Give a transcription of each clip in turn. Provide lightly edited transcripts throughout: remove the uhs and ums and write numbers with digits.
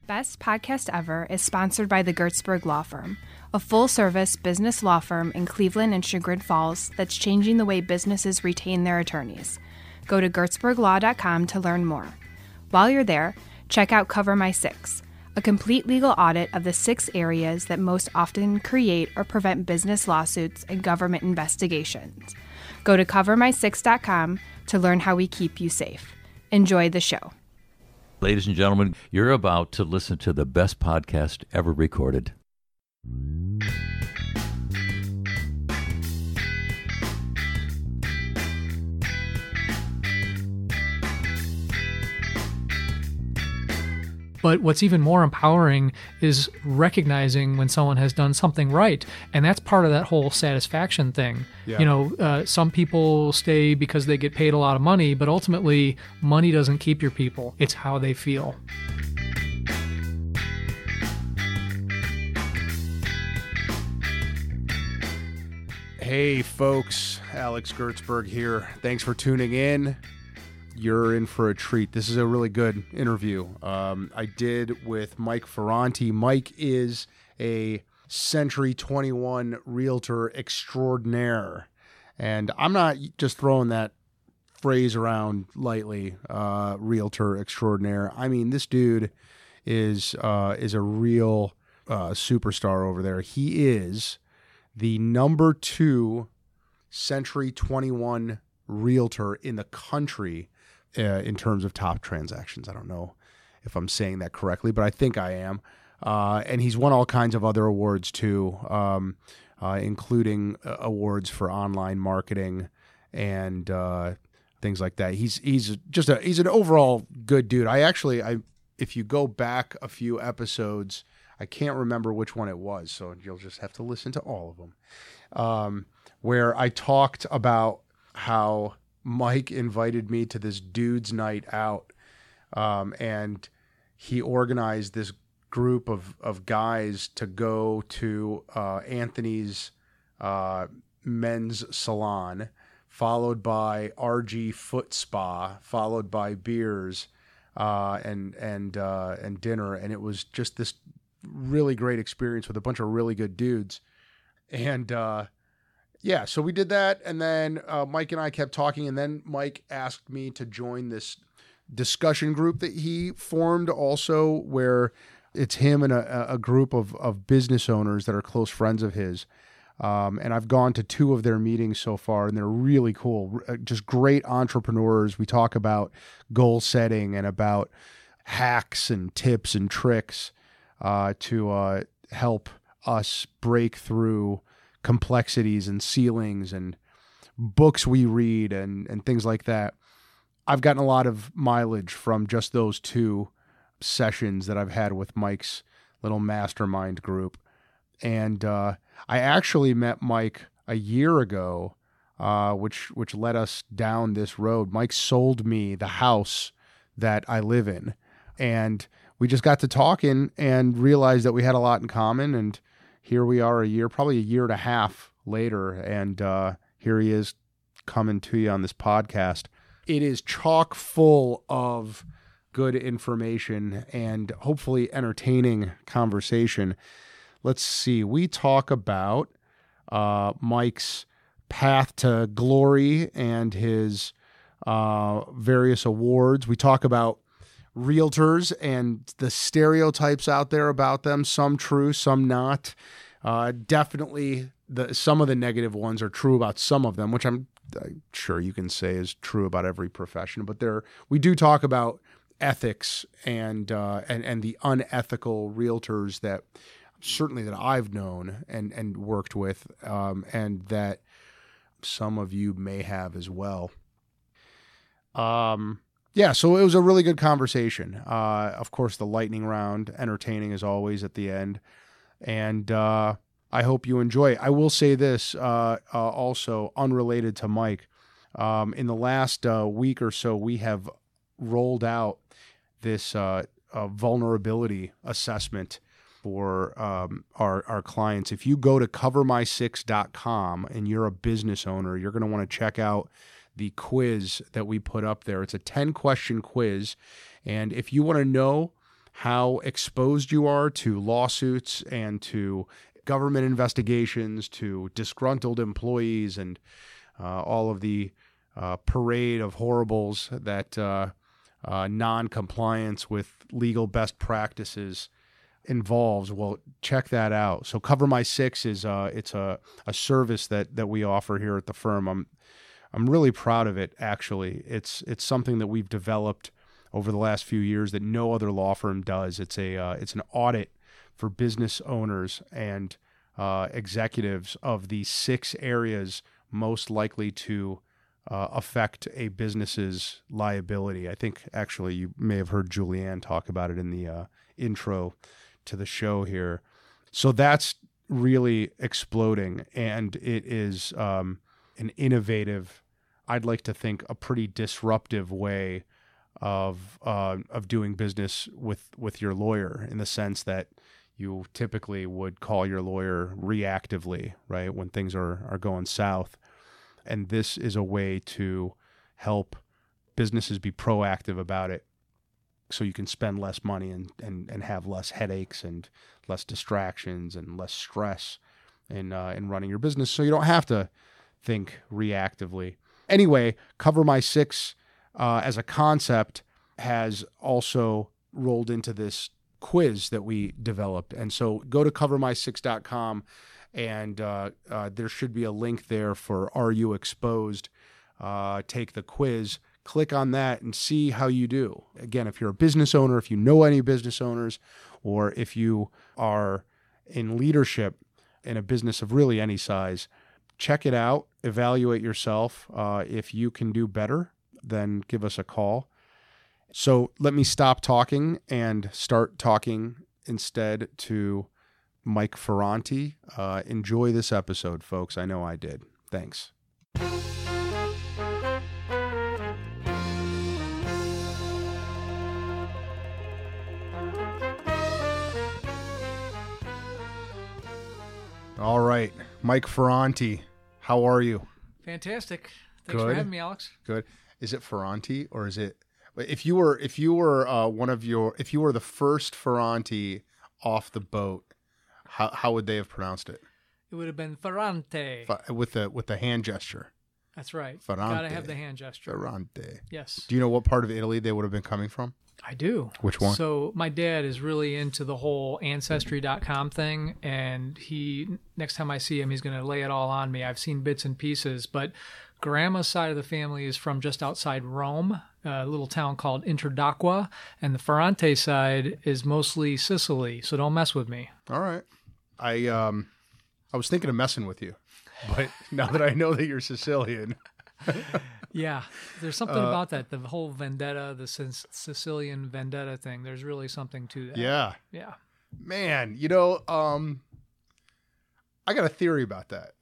Best.Podcast.Ever is sponsored by the Gertzberg Law Firm, a full-service business law firm in Cleveland and Chagrin Falls that's changing the way businesses retain their attorneys. Go to gertzberglaw.com to learn more. While you're there, check out Cover My Six, a complete legal audit of the 6 areas that most often create or prevent business lawsuits and government investigations. Go to covermysix.com to learn how we keep you safe. Enjoy the show. Ladies and gentlemen, you're about to listen to the best podcast ever recorded. But what's even more empowering is recognizing when someone has done something right. And that's part of that whole satisfaction thing. Yeah. You know, some people stay because they get paid a lot of money, but ultimately money doesn't keep your people. It's how they feel. Hey folks, Alex Gertzberg here. Thanks for tuning in. You're in for a treat. This is a really good interview I did with Mike Ferrante. Mike is a Century 21 realtor extraordinaire. And I'm not just throwing that phrase around lightly, realtor extraordinaire. I mean, this dude is a real superstar over there. He is the number 2 Century 21 realtor in the country in terms of top transactions. I don't know if I'm saying that correctly, but I think I am. And he's won all kinds of other awards too, including awards for online marketing and things like that. He's an overall good dude. If you go back a few episodes, I can't remember which one it was, so you'll just have to listen to all of them, where I talked about how Mike invited me to this dude's night out, and he organized this group of guys to go to Anthony's men's salon, followed by RG Foot Spa, followed by beers and dinner, and it was just this really great experience with a bunch of really good dudes, and yeah, so we did that, and then Mike and I kept talking, and then Mike asked me to join this discussion group that he formed also, where it's him and a group of business owners that are close friends of his. And I've gone to 2 of their meetings so far, and they're really cool, just great entrepreneurs. We talk about goal setting and about hacks and tips and tricks to help us break through complexities and ceilings and books we read and things like that. I've gotten a lot of mileage from just those 2 sessions that I've had with Mike's little mastermind group. And I actually met Mike a year ago, which led us down this road. Mike sold me the house that I live in, and we just got to talking and realized that we had a lot in common, and here we are probably a year and a half later, and here he is coming to you on this podcast. It is chock full of good information and hopefully entertaining conversation. Let's see. We talk about Mike's path to glory and his various awards. We talk about realtors and the stereotypes out there about them, some true, some not. Definitely some of the negative ones are true about some of them, which I'm sure you can say is true about every profession. But we do talk about ethics and the unethical realtors that certainly that I've known and worked with, and that some of you may have as well. Yeah, so it was a really good conversation. Of course, the lightning round, entertaining as always at the end. And I hope you enjoy it. I will say this, also unrelated to Mike. In the last week or so, we have rolled out this vulnerability assessment for our clients. If you go to covermysix.com and you're a business owner, you're going to want to check out the quiz that we put up there. It's a 10-question quiz. And if you want to know how exposed you are to lawsuits and to government investigations, to disgruntled employees, and all of the parade of horribles that non-compliance with legal best practices involves. Well, check that out. So Cover My Six is it's a service that we offer here at the firm. I'm really proud of it, actually. It's something that we've developed over the last few years that no other law firm does. It's an audit for business owners and executives of the 6 areas most likely to affect a business's liability. I think actually you may have heard Julianne talk about it in the intro to the show here. So that's really exploding, and it is an innovative, I'd like to think a pretty disruptive way of doing business with your lawyer, in the sense that you typically would call your lawyer reactively, right, when things are going south. And this is a way to help businesses be proactive about it, so you can spend less money and have less headaches and less distractions and less stress in running your business, so you don't have to think reactively. Anyway, Cover My Six as a concept has also rolled into this quiz that we developed. And so go to covermysix.com, and there should be a link there for Are You Exposed? Take the quiz, click on that, and see how you do. Again, if you're a business owner, if you know any business owners, or if you are in leadership in a business of really any size, check it out, evaluate yourself. If you can do better, then give us a call. So let me stop talking and start talking instead to Mike Ferrante. Enjoy this episode, folks. I know I did. Thanks. All right, Mike Ferrante, how are you? Fantastic. Thanks for having me, Alex. Good. Is it Ferrante, or is it? If you were the first Ferrante off the boat, how would they have pronounced it? It would have been Ferrante. With the hand gesture. That's right. Ferrante. Gotta have the hand gesture. Ferrante. Yes. Do you know what part of Italy they would have been coming from? I do. Which one? So my dad is really into the whole Ancestry.com thing, and next time I see him, he's going to lay it all on me. I've seen bits and pieces, but Grandma's side of the family is from just outside Rome, a little town called Interdacqua, and the Ferrante side is mostly Sicily, so don't mess with me. All right. I was thinking of messing with you, but now that I know that you're Sicilian... Yeah, there's something about that. The whole vendetta, the Sicilian vendetta thing, there's really something to that. Yeah. Yeah. Man, I got a theory about that.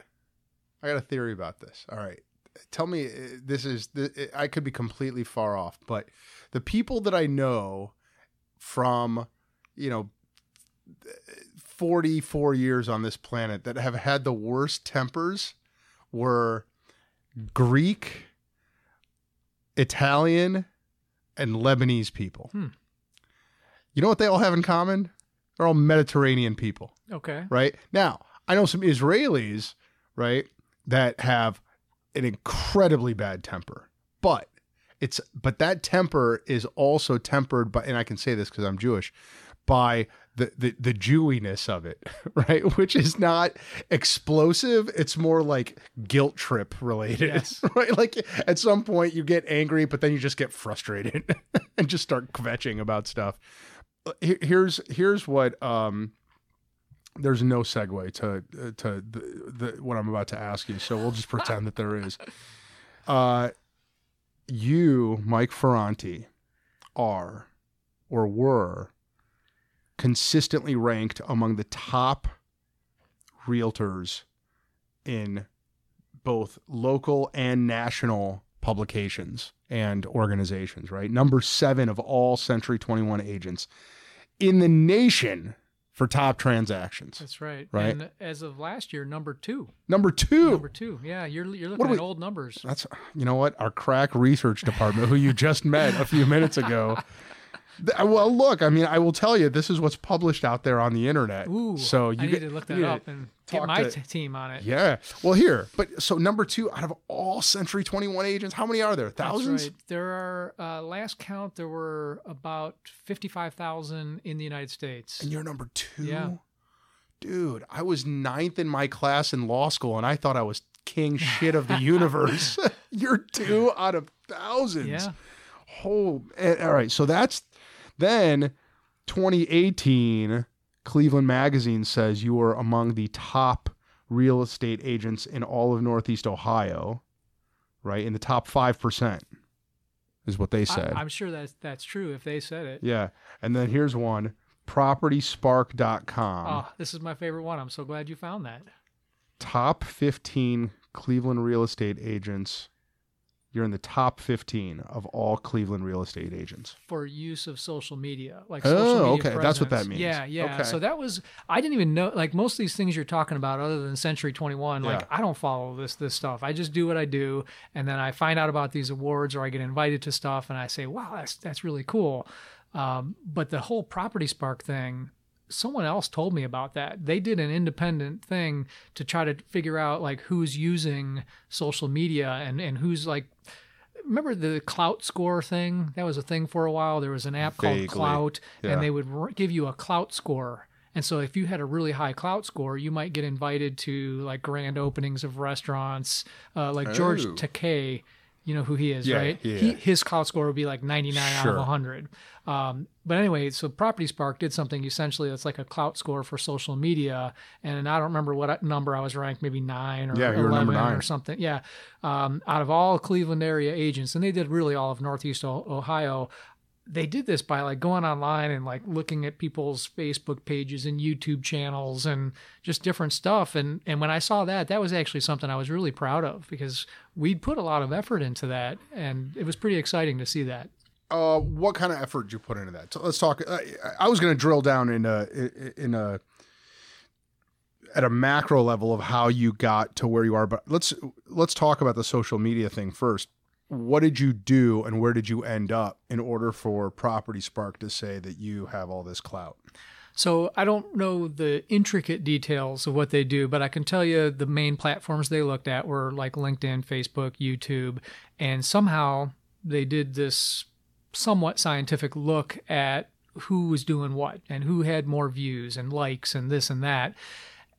I got a theory about this. All right. Tell me, I could be completely far off, but the people that I know from, 44 years on this planet that have had the worst tempers were Greek, Italian, and Lebanese people. You know what they all have in common? They're all Mediterranean people. Okay. Right? Now, I know some Israelis, right, that have an incredibly bad temper. But that temper is also tempered by, and I can say this because I'm Jewish, by the Jewiness of it, right? Which is not explosive. It's more like guilt trip related, yes. Right? Like at some point you get angry, but then you just get frustrated and just start kvetching about stuff. Here's what, there's no segue to what I'm about to ask you. So we'll just pretend that there is. You, Mike Ferrante, are or were consistently ranked among the top realtors in both local and national publications and organizations, right? Number 7 of all Century 21 agents in the nation for top transactions. That's right. Right. And as of last year, number 2. Number 2. Number 2. Yeah, you're looking at old numbers. That's, you know what? Our crack research department, who you just met a few minutes ago, Well, look, I mean, I will tell you, this is what's published out there on the internet. Ooh, so I need to look that up and get my team on it. Yeah. Well, here, but so number 2 out of all Century 21 agents, how many are there? Thousands? That's right. There are, last count, there were about 55,000 in the United States. And you're number 2? Yeah. Dude, I was 9th in my class in law school, and I thought I was king shit of the universe. You're 2 out of thousands. Yeah. All right. So that's then 2018. Cleveland Magazine says you were among the top real estate agents in all of Northeast Ohio, right? In the top 5% is what they said. I'm sure that's true if they said it. Yeah. And then here's one, PropertySpark.com. Oh, this is my favorite one. I'm so glad you found that. Top 15 Cleveland real estate agents. You're in the top 15 of all Cleveland real estate agents. For use of social media. Social media okay. That's what that means. Yeah. Okay. So that was, I didn't even know, like most of these things you're talking about other than Century 21, like I don't follow this stuff. I just do what I do. And then I find out about these awards or I get invited to stuff and I say, wow, that's really cool. But the whole Property Spark thing, someone else told me about that. They did an independent thing to try to figure out like who's using social media and who's like, remember the Clout score thing? That was a thing for a while. There was an app called Clout and they would give you a Clout score. And so if you had a really high Clout score, you might get invited to like grand openings of restaurants, like George Takei. You know who he is, right? Yeah. His Clout score would be like 99 out of 100. But anyway, so Property Spark did something essentially that's like a Clout score for social media. And I don't remember what number I was ranked, maybe 9 or 11 or something. Yeah. Out of all Cleveland area agents, and they did really all of Northeast Ohio, they did this by like going online and like looking at people's Facebook pages and YouTube channels and just different stuff. And when I saw that was actually something I was really proud of because we'd put a lot of effort into that and it was pretty exciting to see that. What kind of effort did you put into that? So let's talk. I was going to drill down at a macro level of how you got to where you are, but let's talk about the social media thing first. What did you do and where did you end up in order for Property Spark to say that you have all this clout? So I don't know the intricate details of what they do, but I can tell you the main platforms they looked at were like LinkedIn, Facebook, YouTube, and somehow they did this somewhat scientific look at who was doing what and who had more views and likes and this and that.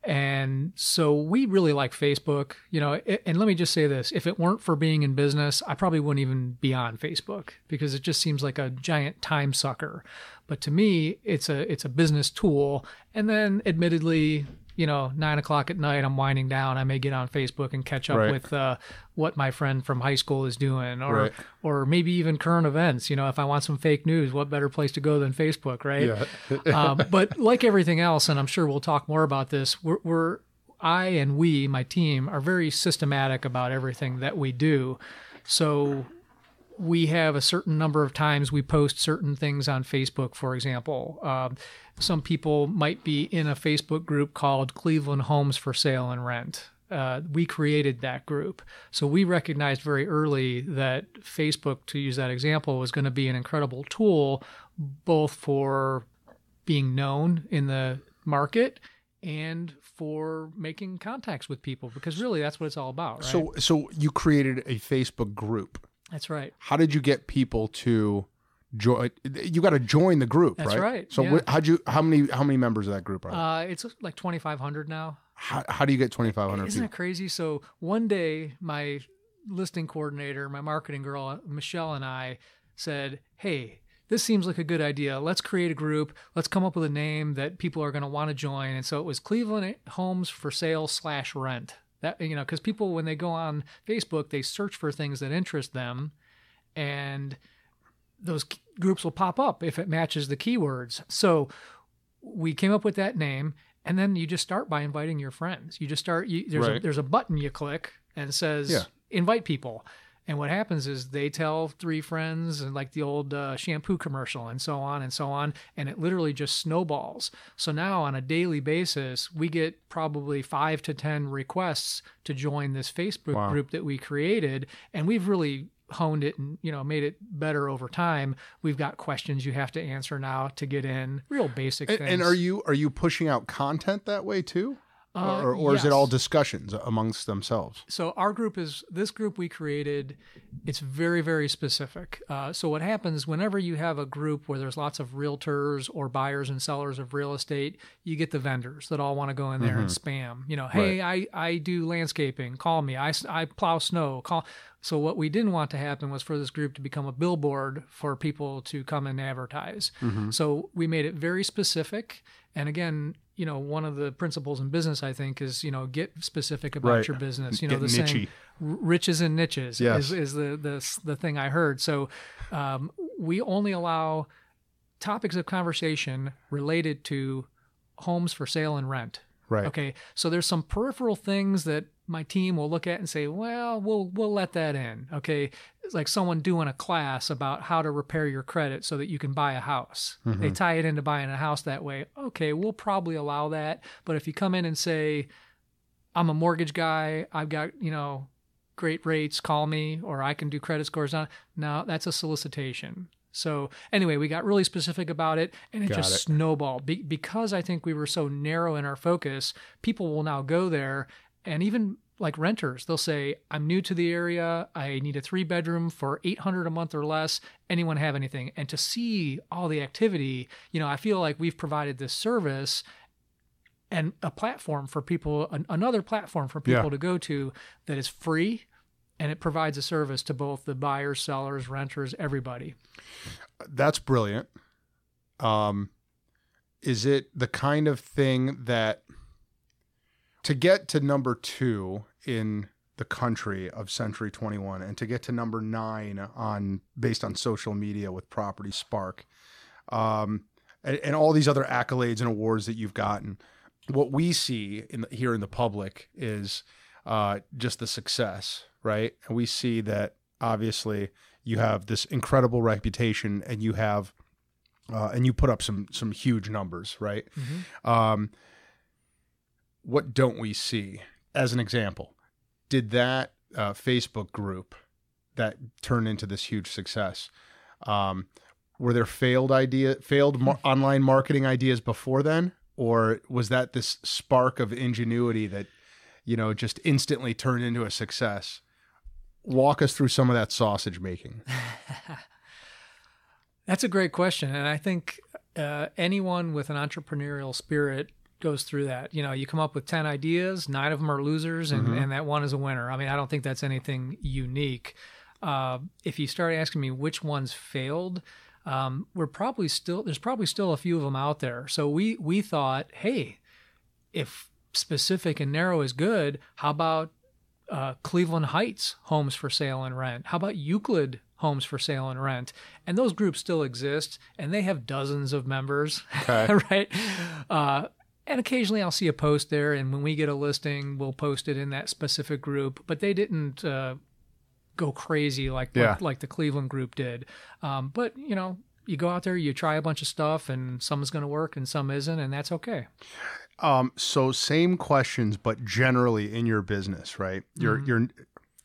And so we really like Facebook, and let me just say this, if it weren't for being in business, I probably wouldn't even be on Facebook because it just seems like a giant time sucker. But to me, it's a business tool. And then admittedly, 9:00 at night, I'm winding down. I may get on Facebook and catch up with what my friend from high school is doing, or maybe even current events. If I want some fake news, what better place to go than Facebook, right? Yeah. But like everything else, and I'm sure we'll talk more about this, my team, are very systematic about everything that we do. So we have a certain number of times we post certain things on Facebook, for example. Some people might be in a Facebook group called Cleveland Homes for Sale and Rent. We created that group. So we recognized very early that Facebook, to use that example, was going to be an incredible tool both for being known in the market and for making contacts with people, because really that's what it's all about, right? So you created a Facebook group. That's right. How did you get people to join? You got to join the group, right? That's right. So yeah. How many members of that group are there? It's like 2,500 now. How do you get 2,500 Isn't people? it crazy? So one day, my listing coordinator, my marketing girl, Michelle, and I said, hey, this seems like a good idea. Let's create a group. Let's come up with a name that people are going to want to join. And so it was Cleveland Homes for Sale /Rent. That, because people, when they go on Facebook, they search for things that interest them, and those groups will pop up if it matches the keywords. So we came up with that name, and then you just start by inviting your friends. You just start. There's a button you click and it says invite people. And what happens is they tell 3 friends, and like the old shampoo commercial, and so on and so on, and it literally just snowballs. So now on a daily basis, we get probably 5 to 10 requests to join this Facebook group that we created, and we've really honed it and, made it better over time. We've got questions you have to answer now to get in, real basic things. And are you pushing out content that way too? Or is it all discussions amongst themselves? So this group we created, it's very, very specific. So what happens whenever you have a group where there's lots of realtors or buyers and sellers of real estate, you get the vendors that all want to go in there and spam. Hey, right. I do landscaping. Call me. I plow snow. Call. So what we didn't want to happen was for this group to become a billboard for people to come and advertise. So we made it very specific. And again, one of the principles in business, I think, is, get specific about your business. The niche-y. saying, riches and niches yes. is the thing I heard. So we only allow topics of conversation related to homes for sale and rent. Right. Okay. So there's some peripheral things that my team will look at and say, well, we'll let that in. Okay. It's like someone doing a class about how to repair your credit so that you can buy a house. They tie it into buying a house that way. Okay. We'll probably allow that. But if you come in and say, I'm a mortgage guy, I've got, great rates, call me, or I can do credit scores on. No, that's a solicitation. So anyway, we got really specific about it, and it just snowballed. Because I think we were so narrow in our focus, people will now go there, and even like renters, they'll say, I'm new to the area, I need a 3-bedroom for $800 a month or less. Anyone have anything? And to see all the activity, I feel like we've provided this service and a platform for people, another platform for people to go to that is free. And it provides a service to both the buyers, sellers, renters, everybody. That's brilliant. Is it the kind of thing that to get to number 2 in the country of Century 21 and to get to number 9 based on social media with Property Spark, and all these other accolades and awards that you've gotten, what we see here in the public is just the success, right? And we see that obviously you have this incredible reputation, and you have, and you put up some huge numbers, right? What don't we see? As an example, did that Facebook group that turned into this huge success, were there failed online marketing ideas before then? Or was that this spark of ingenuity that, just instantly turned into a success? Walk us through some of that sausage making. That's a great question. And I think anyone with an entrepreneurial spirit goes through that. You come up with 10 ideas, 9 of them are losers, and that one is a winner. I mean, I don't think that's anything unique. If you start asking me which ones failed, there's probably still a few of them out there. So we thought, hey, if specific and narrow is good, how about Cleveland Heights homes for sale and rent? How about Euclid homes for sale and rent? And those groups still exist, and they have dozens of members, right? And occasionally I'll see a post there, and when we get a listing, we'll post it in that specific group. But they didn't go crazy like the Cleveland group did. But you go out there, you try a bunch of stuff, and some is going to work and some isn't, and that's okay. So same questions, but generally in your business, right?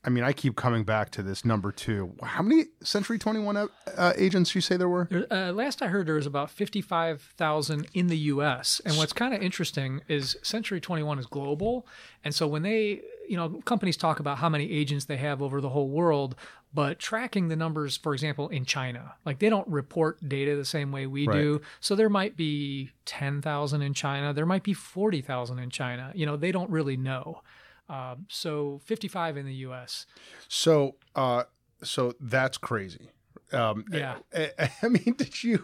I keep coming back to this number 2. How many Century 21 agents you say there were? Last I heard, there was about 55,000 in the U.S. And what's kind of interesting is Century 21 is global. And so when they, companies talk about how many agents they have over the whole world, but tracking the numbers, for example, in China, like they don't report data the same way we do. So there might be 10,000 in China. There might be 40,000 in China. You don't really know. So 55 in the U.S. So that's crazy. Yeah. I mean, I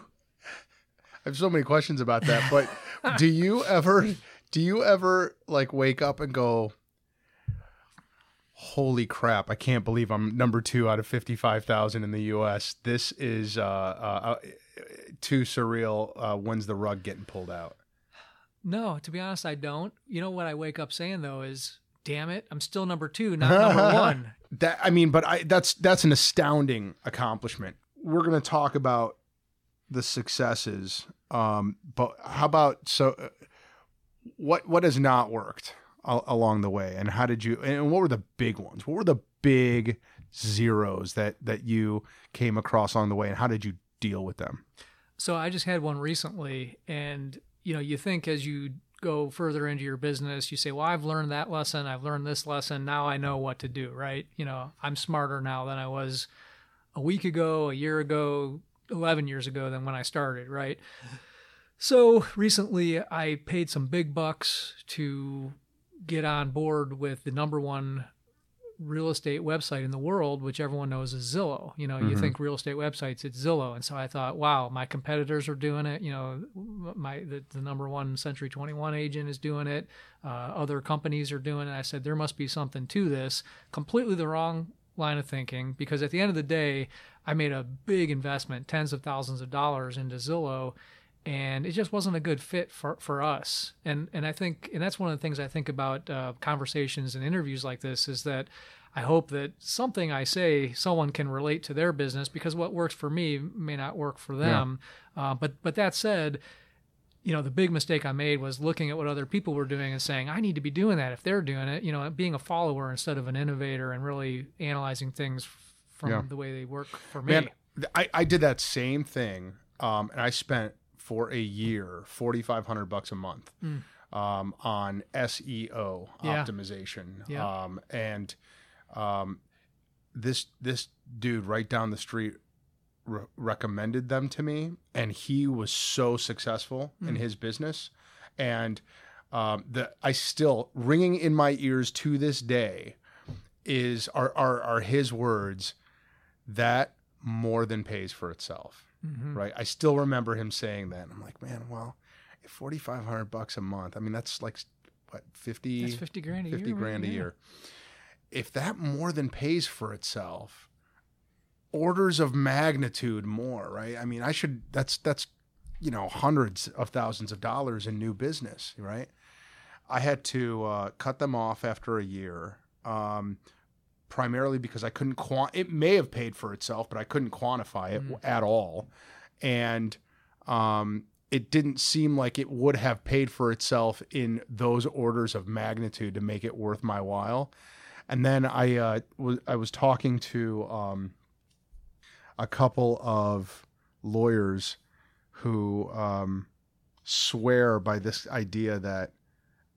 have so many questions about that, but do you ever like wake up and go, holy crap, I can't believe I'm number 2 out of 55,000 in the U.S. This is too surreal. When's the rug getting pulled out? No, to be honest, I don't. What I wake up saying though is, damn it, I'm still number 2, not number 1. That's an astounding accomplishment. We're going to talk about the successes, but how about what has not worked along the way, and how did you? And what were the big ones? What were the big zeros that you came across along the way, and how did you deal with them? So I just had one recently, and you think as you go further into your business, you say, well, I've learned that lesson, I've learned this lesson, now I know what to do, right? I'm smarter now than I was a week ago, a year ago, 11 years ago than when I started, right? So recently I paid some big bucks to get on board with the number one real estate website in the world, which everyone knows is Zillow. You think real estate websites, it's Zillow. And so I thought, wow, my competitors are doing it. The number one Century 21 agent is doing it. Other companies are doing it. I said, there must be something to this. Completely the wrong line of thinking, because at the end of the day, I made a big investment, tens of thousands of dollars into Zillow, and it just wasn't a good fit for us. And I think, and that's one of the things I think about conversations and interviews like this, is that I hope that something I say, someone can relate to their business, because what works for me may not work for them. Yeah. But that said, the big mistake I made was looking at what other people were doing and saying, I need to be doing that if they're doing it, being a follower instead of an innovator, and really analyzing things from the way they work for me. Man, I did that same thing, and I spent for a year $4,500 a month on SEO optimization. This dude right down the street recommended them to me, and he was so successful in his business. And I still, ringing in my ears to this day are his words, that more than pays for itself. Right. I still remember him saying that. And I'm like, man, well, $4,500 a month. I mean, that's like what, 50? That's 50 grand a year. 50 grand a year. If that more than pays for itself, orders of magnitude more, right? I mean, that's hundreds of thousands of dollars in new business, right? I had to cut them off after a year. Primarily because I couldn't it may have paid for itself, but I couldn't quantify it at all. And it didn't seem like it would have paid for itself in those orders of magnitude to make it worth my while. And then I was talking to a couple of lawyers who swear by this idea that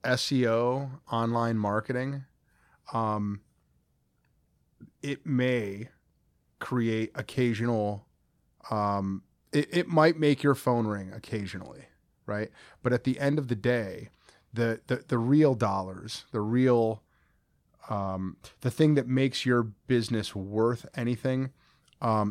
SEO, online marketing, it may create occasional, it might make your phone ring occasionally, right? But at the end of the day, the real dollars, the real, the thing that makes your business worth anything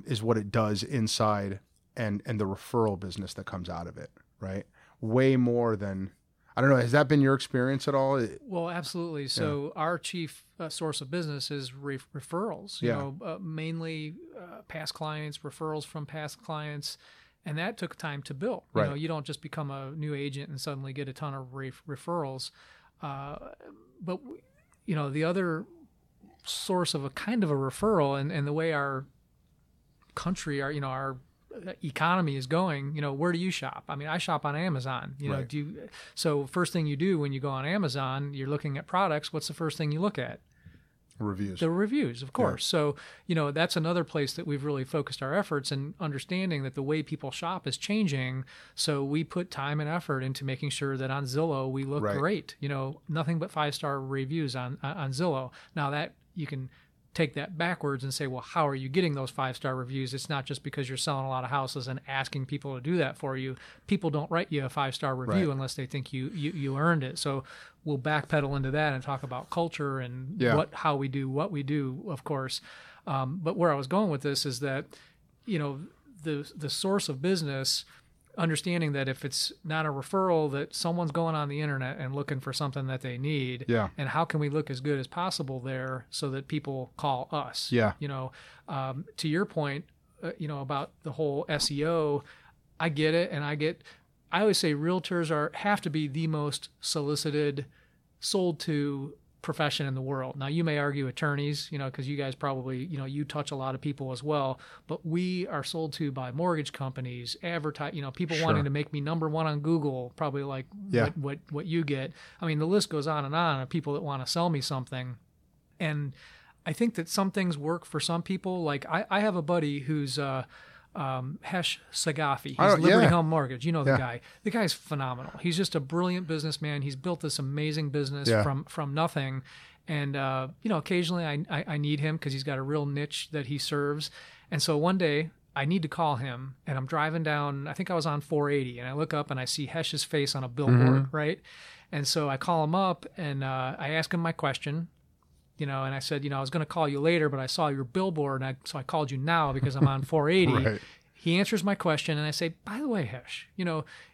is what it does inside and the referral business that comes out of it, right? Way more than, I don't know, has that been your experience at all? Well, absolutely. So our chief source of business is referrals, mainly past clients, referrals from past clients. And that took time to build. Right. You don't just become a new agent and suddenly get a ton of referrals. But the other source of a kind of a referral, and the way our country, our economy is going, where do you shop? I mean, I shop on Amazon. Right. So first thing you do when you go on Amazon, you're looking at products. What's the first thing you look at? Reviews. The reviews, of course. Yeah. So, that's another place that we've really focused our efforts in understanding that the way people shop is changing. So we put time and effort into making sure that on Zillow we look great. Nothing but 5-star reviews on Zillow. Now that you can take that backwards and say, well, how are you getting those 5-star reviews? It's not just because you're selling a lot of houses and asking people to do that for you. People don't write you a 5-star review unless they think you earned it. So we'll backpedal into that and talk about culture and how we do what we do, of course. But where I was going with this is that, the source of business, understanding that if it's not a referral, that someone's going on the internet and looking for something that they need. Yeah. And how can we look as good as possible there so that people call us? Yeah. To your point, about the whole SEO, I get it. And I always say realtors have to be the most solicited, sold to profession in the world. Now, you may argue attorneys, because you guys probably, you touch a lot of people as well, but we are sold to by mortgage companies, people wanting to make me number one on Google, probably like what you get. I mean, the list goes on of people that want to sell me something. And I think that some things work for some people. Like I have a buddy who's Hesh Sagafi. He's Liberty Home Mortgage. You know the guy. The guy's phenomenal. He's just a brilliant businessman. He's built this amazing business from nothing. And, occasionally I need him because he's got a real niche that he serves. And so one day I need to call him, and I'm driving down, I think I was on 480, and I look up and I see Hesh's face on a billboard, right? And so I call him up, and I ask him my question, and I said, I was going to call you later, but I saw your billboard, so I called you now because I'm on 480. Right. He answers my question, and I say, by the way, Hesh,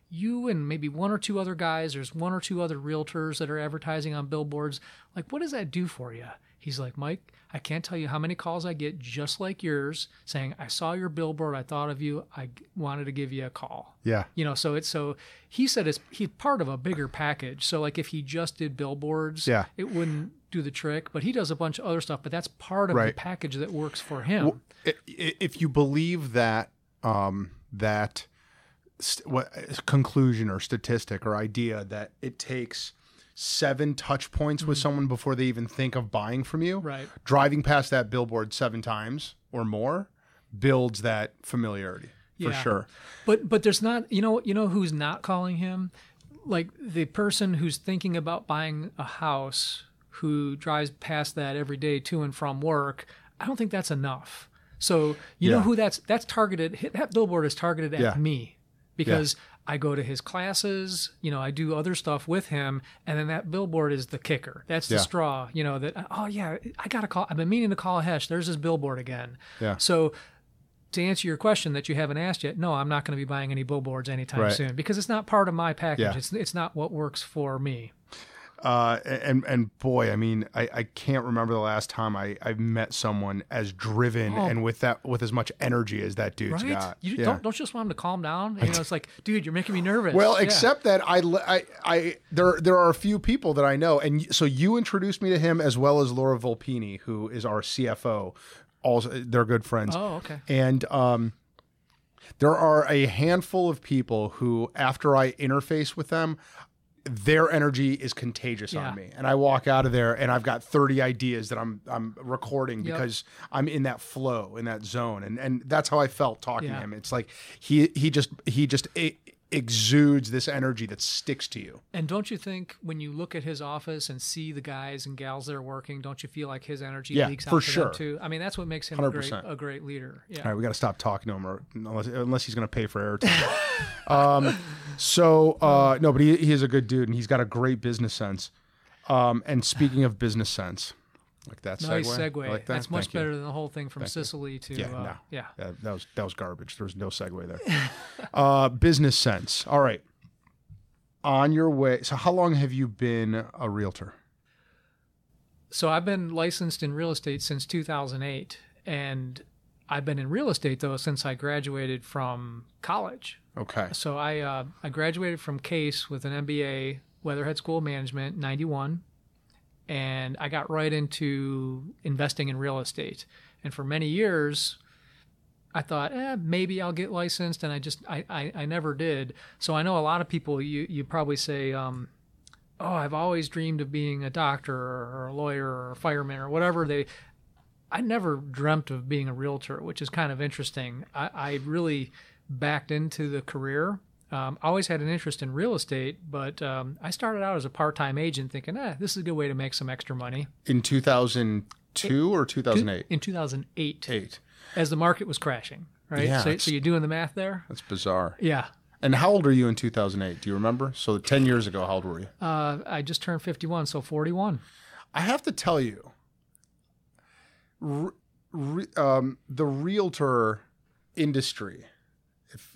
you and maybe one or two other guys, there's one or two other realtors that are advertising on billboards. Like, what does that do for you? He's like, Mike, I can't tell you how many calls I get just like yours saying, I saw your billboard, I thought of you, I wanted to give you a call. Yeah. So he said he's part of a bigger package. So like if he just did billboards, it wouldn't do the trick, but he does a bunch of other stuff, but that's part of the package that works for him. Well, if you believe that, conclusion or statistic or idea that it takes 7 touch points with someone before they even think of buying from you, right? Driving past that billboard 7 times or more builds that familiarity for sure. But there's not, who's not calling him? Like the person who's thinking about buying a house who drives past that every day to and from work. I don't think that's enough. So you know who that's targeted. That billboard is targeted at me. Because I go to his classes, I do other stuff with him, and then that billboard is the kicker. That's the straw, I got to call. I've been meaning to call Hesh. There's his billboard again. Yeah. So to answer your question that you haven't asked yet, no, I'm not going to be buying any billboards anytime soon because it's not part of my package. Yeah. It's not what works for me. And boy, I mean, I can't remember the last time I met someone as driven and with as much energy as that dude's got. You don't just want him to calm down. It's like, dude, you're making me nervous. Well, except that there are a few people that I know, and so you introduced me to him as well as Laura Volpini, who is our CFO. Also, they're good friends. Oh, okay. And there are a handful of people who, after I interface with them, their energy is contagious on me. And I walk out of there and I've got 30 ideas that I'm recording because I'm in that flow, in that zone. And that's how I felt talking to him. It's like he just exudes this energy that sticks to you. And don't you think when you look at his office and see the guys and gals that are working, don't you feel like his energy leaks out to them too? I mean, that's what makes him a great leader. Yeah. All right, we got to stop talking to him, unless he's going to pay for airtime. No, but he is a good dude, and he's got a great business sense. And speaking of business sense, like that nice segue. Like that? That's much better than the whole thing from Sicily to that was garbage. There's no segue there. Business sense. All right. On your way. So how long have you been a realtor? So I've been licensed in real estate since 2008, and I've been in real estate though since I graduated from college. Okay. So I graduated from Case with an MBA, Weatherhead School of Management, 91. And I got right into investing in real estate. And for many years, I thought, maybe I'll get licensed. And I never did. So I know a lot of people, you probably say, I've always dreamed of being a doctor or a lawyer or a fireman or whatever. I never dreamt of being a realtor, which is kind of interesting. I really backed into the career. I always had an interest in real estate, but I started out as a part-time agent thinking, this is a good way to make some extra money. In 2002 or 2008? In 2008. As the market was crashing, right? Yeah, so you're doing the math there? That's bizarre. Yeah. And how old are you in 2008? Do you remember? So 10 years ago, how old were you? I just turned 51, so 41. I have to tell you, the realtor industry,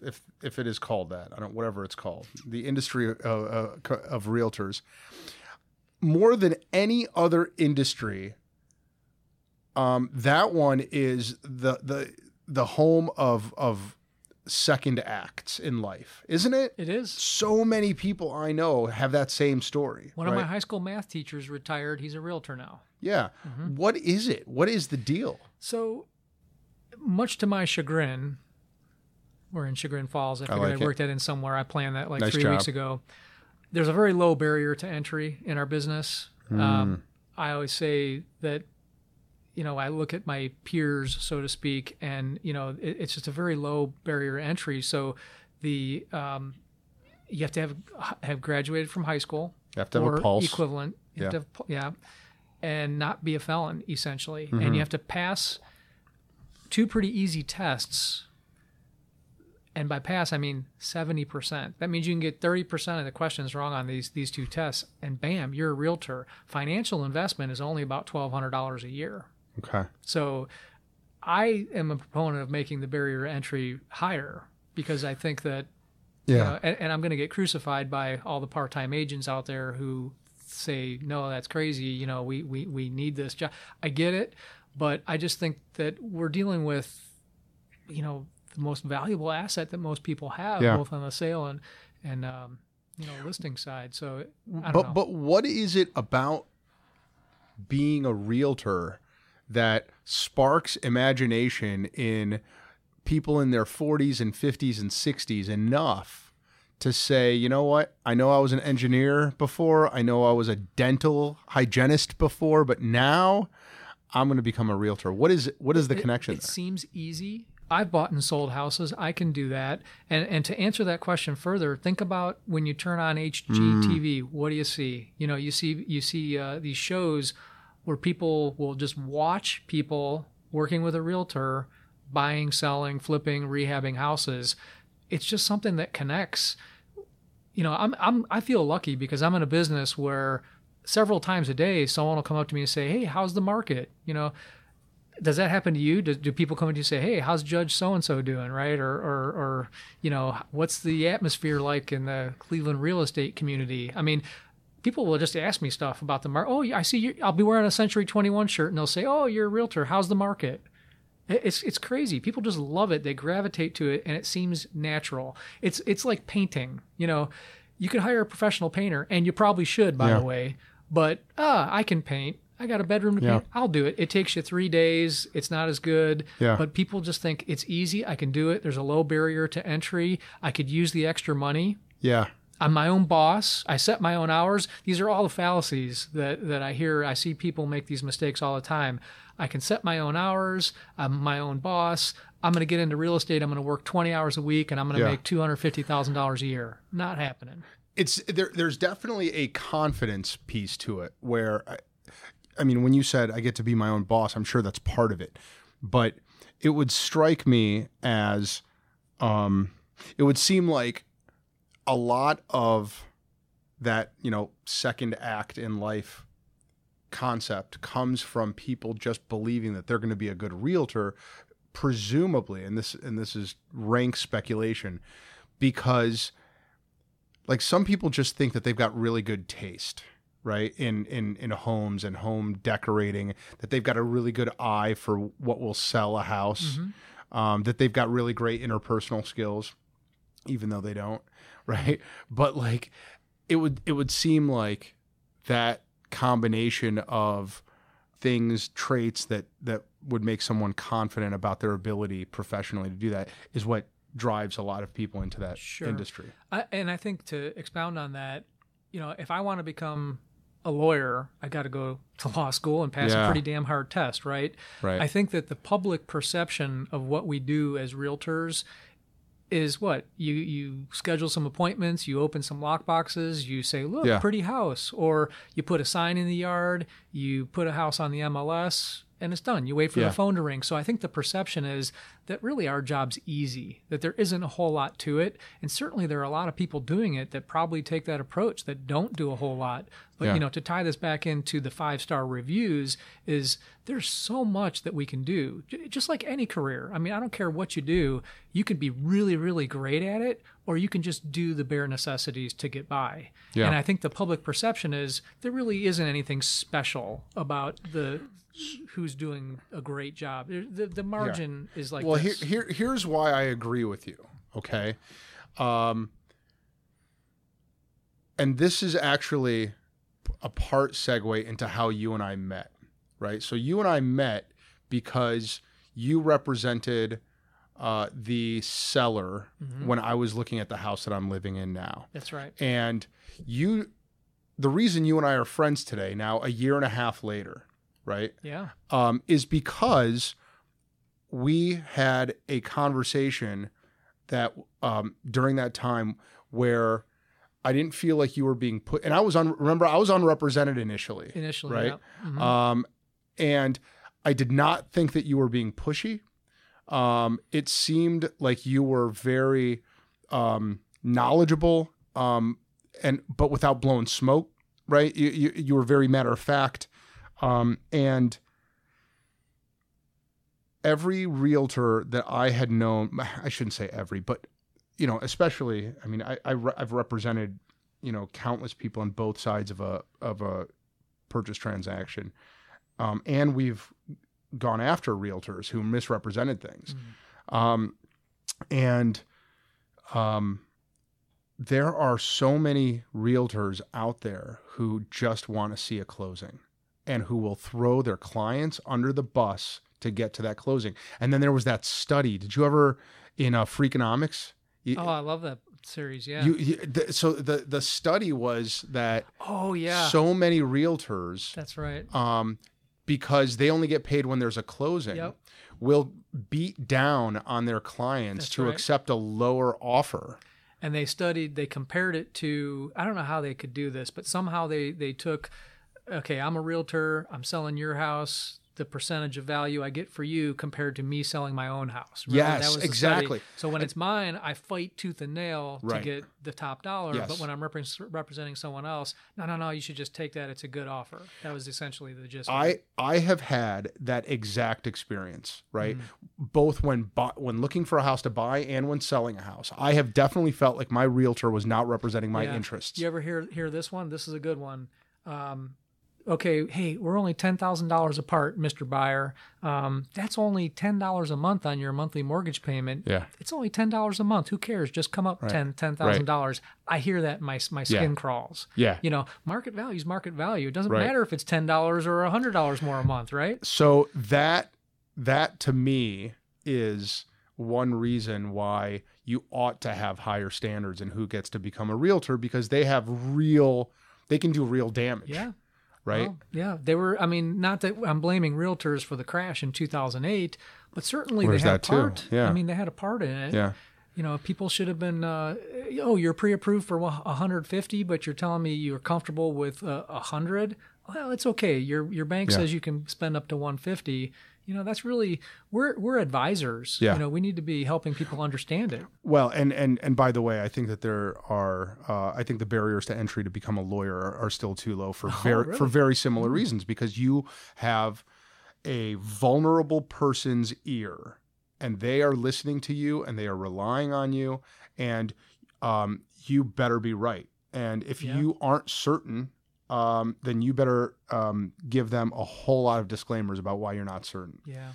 if it is called that, whatever it's called, the industry of realtors, more than any other industry, that one is the home of second acts in life, isn't it? It is. So many people I know have that same story. One of my high school math teachers retired. He's a realtor now. Yeah. Mm-hmm. What is it? What is the deal? So, much to my chagrin, we're in Chagrin Falls. I figured I worked that in somewhere. I planned that nice 3 weeks ago. There's a very low barrier to entry in our business. I always say that I look at my peers, so to speak, and it's just a very low barrier to entry. So you have to have graduated from high school. You have to have or a pulse. Equivalent. You have to have, and not be a felon, essentially. Mm-hmm. And you have to pass 2 pretty easy tests. And by pass, I mean 70%. That means you can get 30% of the questions wrong on these 2 tests, and bam, you're a realtor. Financial investment is only about $1,200 a year. Okay. So I am a proponent of making the barrier to entry higher, because I think that, and I'm going to get crucified by all the part-time agents out there who say, no, that's crazy. We need this job. I get it, but I just think that we're dealing with, the most valuable asset that most people have, both on the sale and listing side. So I don't know. But what is it about being a realtor that sparks imagination in people in their 40s and 50s and 60s enough to say, you know what? I know I was an engineer before. I know I was a dental hygienist before, but now I'm going to become a realtor. What is the connection? It seems easy. I've bought and sold houses. I can do that. And to answer that question further, think about when you turn on HGTV. What do you see? You see these shows where people will just watch people working with a realtor, buying, selling, flipping, rehabbing houses. It's just something that connects. I feel lucky because I'm in a business where several times a day someone will come up to me and say, "Hey, how's the market?" Does that happen to you? Do people come to you and say, "Hey, how's Judge so-and-so doing?" Right? Or what's the atmosphere like in the Cleveland real estate community? I mean, people will just ask me stuff about the market. Oh, I see I'll be wearing a Century 21 shirt, and they'll say, "Oh, you're a realtor. How's the market?" It's crazy. People just love it. They gravitate to it, and it seems natural. It's like painting. You could hire a professional painter, and you probably should, by the way. But I can paint. I got a bedroom to paint. I'll do it. It takes you 3 days. It's not as good. Yeah. But people just think it's easy. I can do it. There's a low barrier to entry. I could use the extra money. Yeah. I'm my own boss. I set my own hours. These are all the fallacies that I hear. I see people make these mistakes all the time. I can set my own hours. I'm my own boss. I'm going to get into real estate. I'm going to work 20 hours a week, and I'm going to make $250,000 a year. Not happening. There's definitely a confidence piece to it where, I mean, when you said I get to be my own boss, I'm sure that's part of it. But it would strike me as, it would seem like a lot of that, second act in life concept comes from people just believing that they're going to be a good realtor, presumably, and this is rank speculation, because like some people just think that they've got really good taste, right, in homes and home decorating, that they've got a really good eye for what will sell a house, that they've got really great interpersonal skills, even though they don't, right? But like it would seem like that combination of things, traits that would make someone confident about their ability professionally to do that is what drives a lot of people into that industry. And I think to expound on that, if I want to become a lawyer, I got to go to law school and pass a pretty damn hard test, right? Right. I think that the public perception of what we do as realtors is what? You schedule some appointments, you open some lock boxes, you say, look, pretty house. Or you put a sign in the yard, you put a house on the MLS, and it's done. You wait for the phone to ring. So I think the perception is that really our job's easy, that there isn't a whole lot to it. And certainly there are a lot of people doing it that probably take that approach that don't do a whole lot. But, to tie this back into the 5-star reviews is there's so much that we can do, just like any career. I mean, I don't care what you do. You can be really, really great at it, or you can just do the bare necessities to get by. Yeah. And I think the public perception is there really isn't anything special about who's doing a great job. The margin is like this. Well, here's why I agree with you, okay? And this is actually a part segue into how you and I met, right? So you and I met because you represented the seller when I was looking at the house that I'm living in now. That's right. And the reason you and I are friends today, now a year and a half later, right? Yeah. Is because we had a conversation that during that time where I didn't feel like you were being put, and I was unrepresented initially, right? Yeah. Mm-hmm. And I did not think that you were being pushy. It seemed like you were very knowledgeable, but without blowing smoke, right? You were very matter of fact, and every realtor that I had known, I shouldn't say every, but especially, I mean, I've represented, countless people on both sides of a purchase transaction. And we've gone after realtors who misrepresented things. There are so many realtors out there who just want to see a closing and who will throw their clients under the bus to get to that closing. And then there was that study. Did you ever, in Freakonomics? I love that series. Yeah. So the study was that. Oh yeah. So many realtors. That's right. Because they only get paid when there's a closing. Yep. Will beat down on their clients to accept a lower offer. And they compared it to, I don't know how they could do this, but somehow they took, okay, I'm a realtor, I'm selling your house, the percentage of value I get for you compared to me selling my own house. Remember? Yes, that was exactly. Study. So when it's mine, I fight tooth and nail to get the top dollar. Yes. But when I'm representing someone else, no, you should just take that. It's a good offer. That was essentially the gist. I have had that exact experience, right? Both when looking for a house to buy and when selling a house. I have definitely felt like my realtor was not representing my interests. You ever hear this one? This is a good one. Okay, hey, we're only $10,000 apart, Mr. Buyer. That's only $10 a month on your monthly mortgage payment. Yeah. It's only $10 a month. Who cares? Just come up $10,000. I hear that and my skin crawls. Yeah. Market value is market value. It doesn't matter if it's $10 or $100 more a month, right? So that to me is one reason why you ought to have higher standards in who gets to become a realtor, because they can do real damage. Yeah. Right? Well, yeah, they were. I mean, not that I'm blaming realtors for the crash in 2008, but certainly they had a part. Yeah. I mean, they had a part in it. Yeah. People should have been. You're pre-approved for 150, but you're telling me you're comfortable with 100. Well, it's okay. Your bank says you can spend up to 150. That's really we're advisors. Yeah. We need to be helping people understand it. Well, and by the way, I think that there are I think the barriers to entry to become a lawyer are still too low for very similar reasons, because you have a vulnerable person's ear and they are listening to you and they are relying on you, and you better be right. And if you aren't certain, then you better give them a whole lot of disclaimers about why you're not certain. Yeah.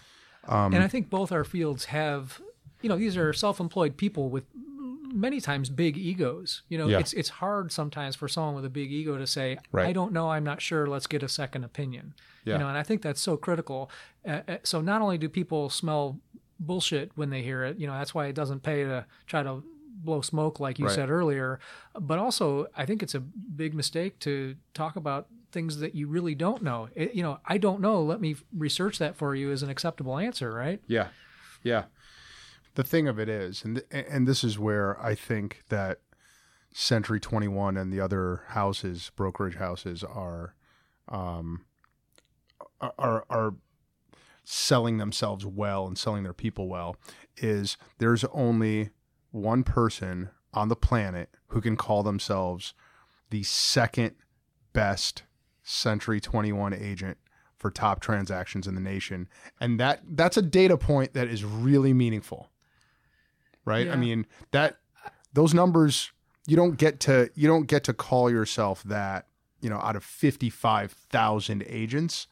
And I think both our fields have, these are self-employed people with many times big egos. It's hard sometimes for someone with a big ego to say, I don't know, I'm not sure, let's get a second opinion. Yeah. And I think that's so critical. So not only do people smell bullshit when they hear it, that's why it doesn't pay to try to blow smoke like you said earlier, but also I think it's a big mistake to talk about things that you really don't know. I don't know, let me research that for you is an acceptable answer, right? Yeah. The thing of it is, and this is where I think that Century 21 and the other brokerage houses are selling themselves well and selling their people well, is there's only one person on the planet who can call themselves the second best Century 21 agent for top transactions in the nation. And that's a data point that is really meaningful, right? Yeah. I mean, those numbers, you don't get to call yourself that, out of 55,000 agents,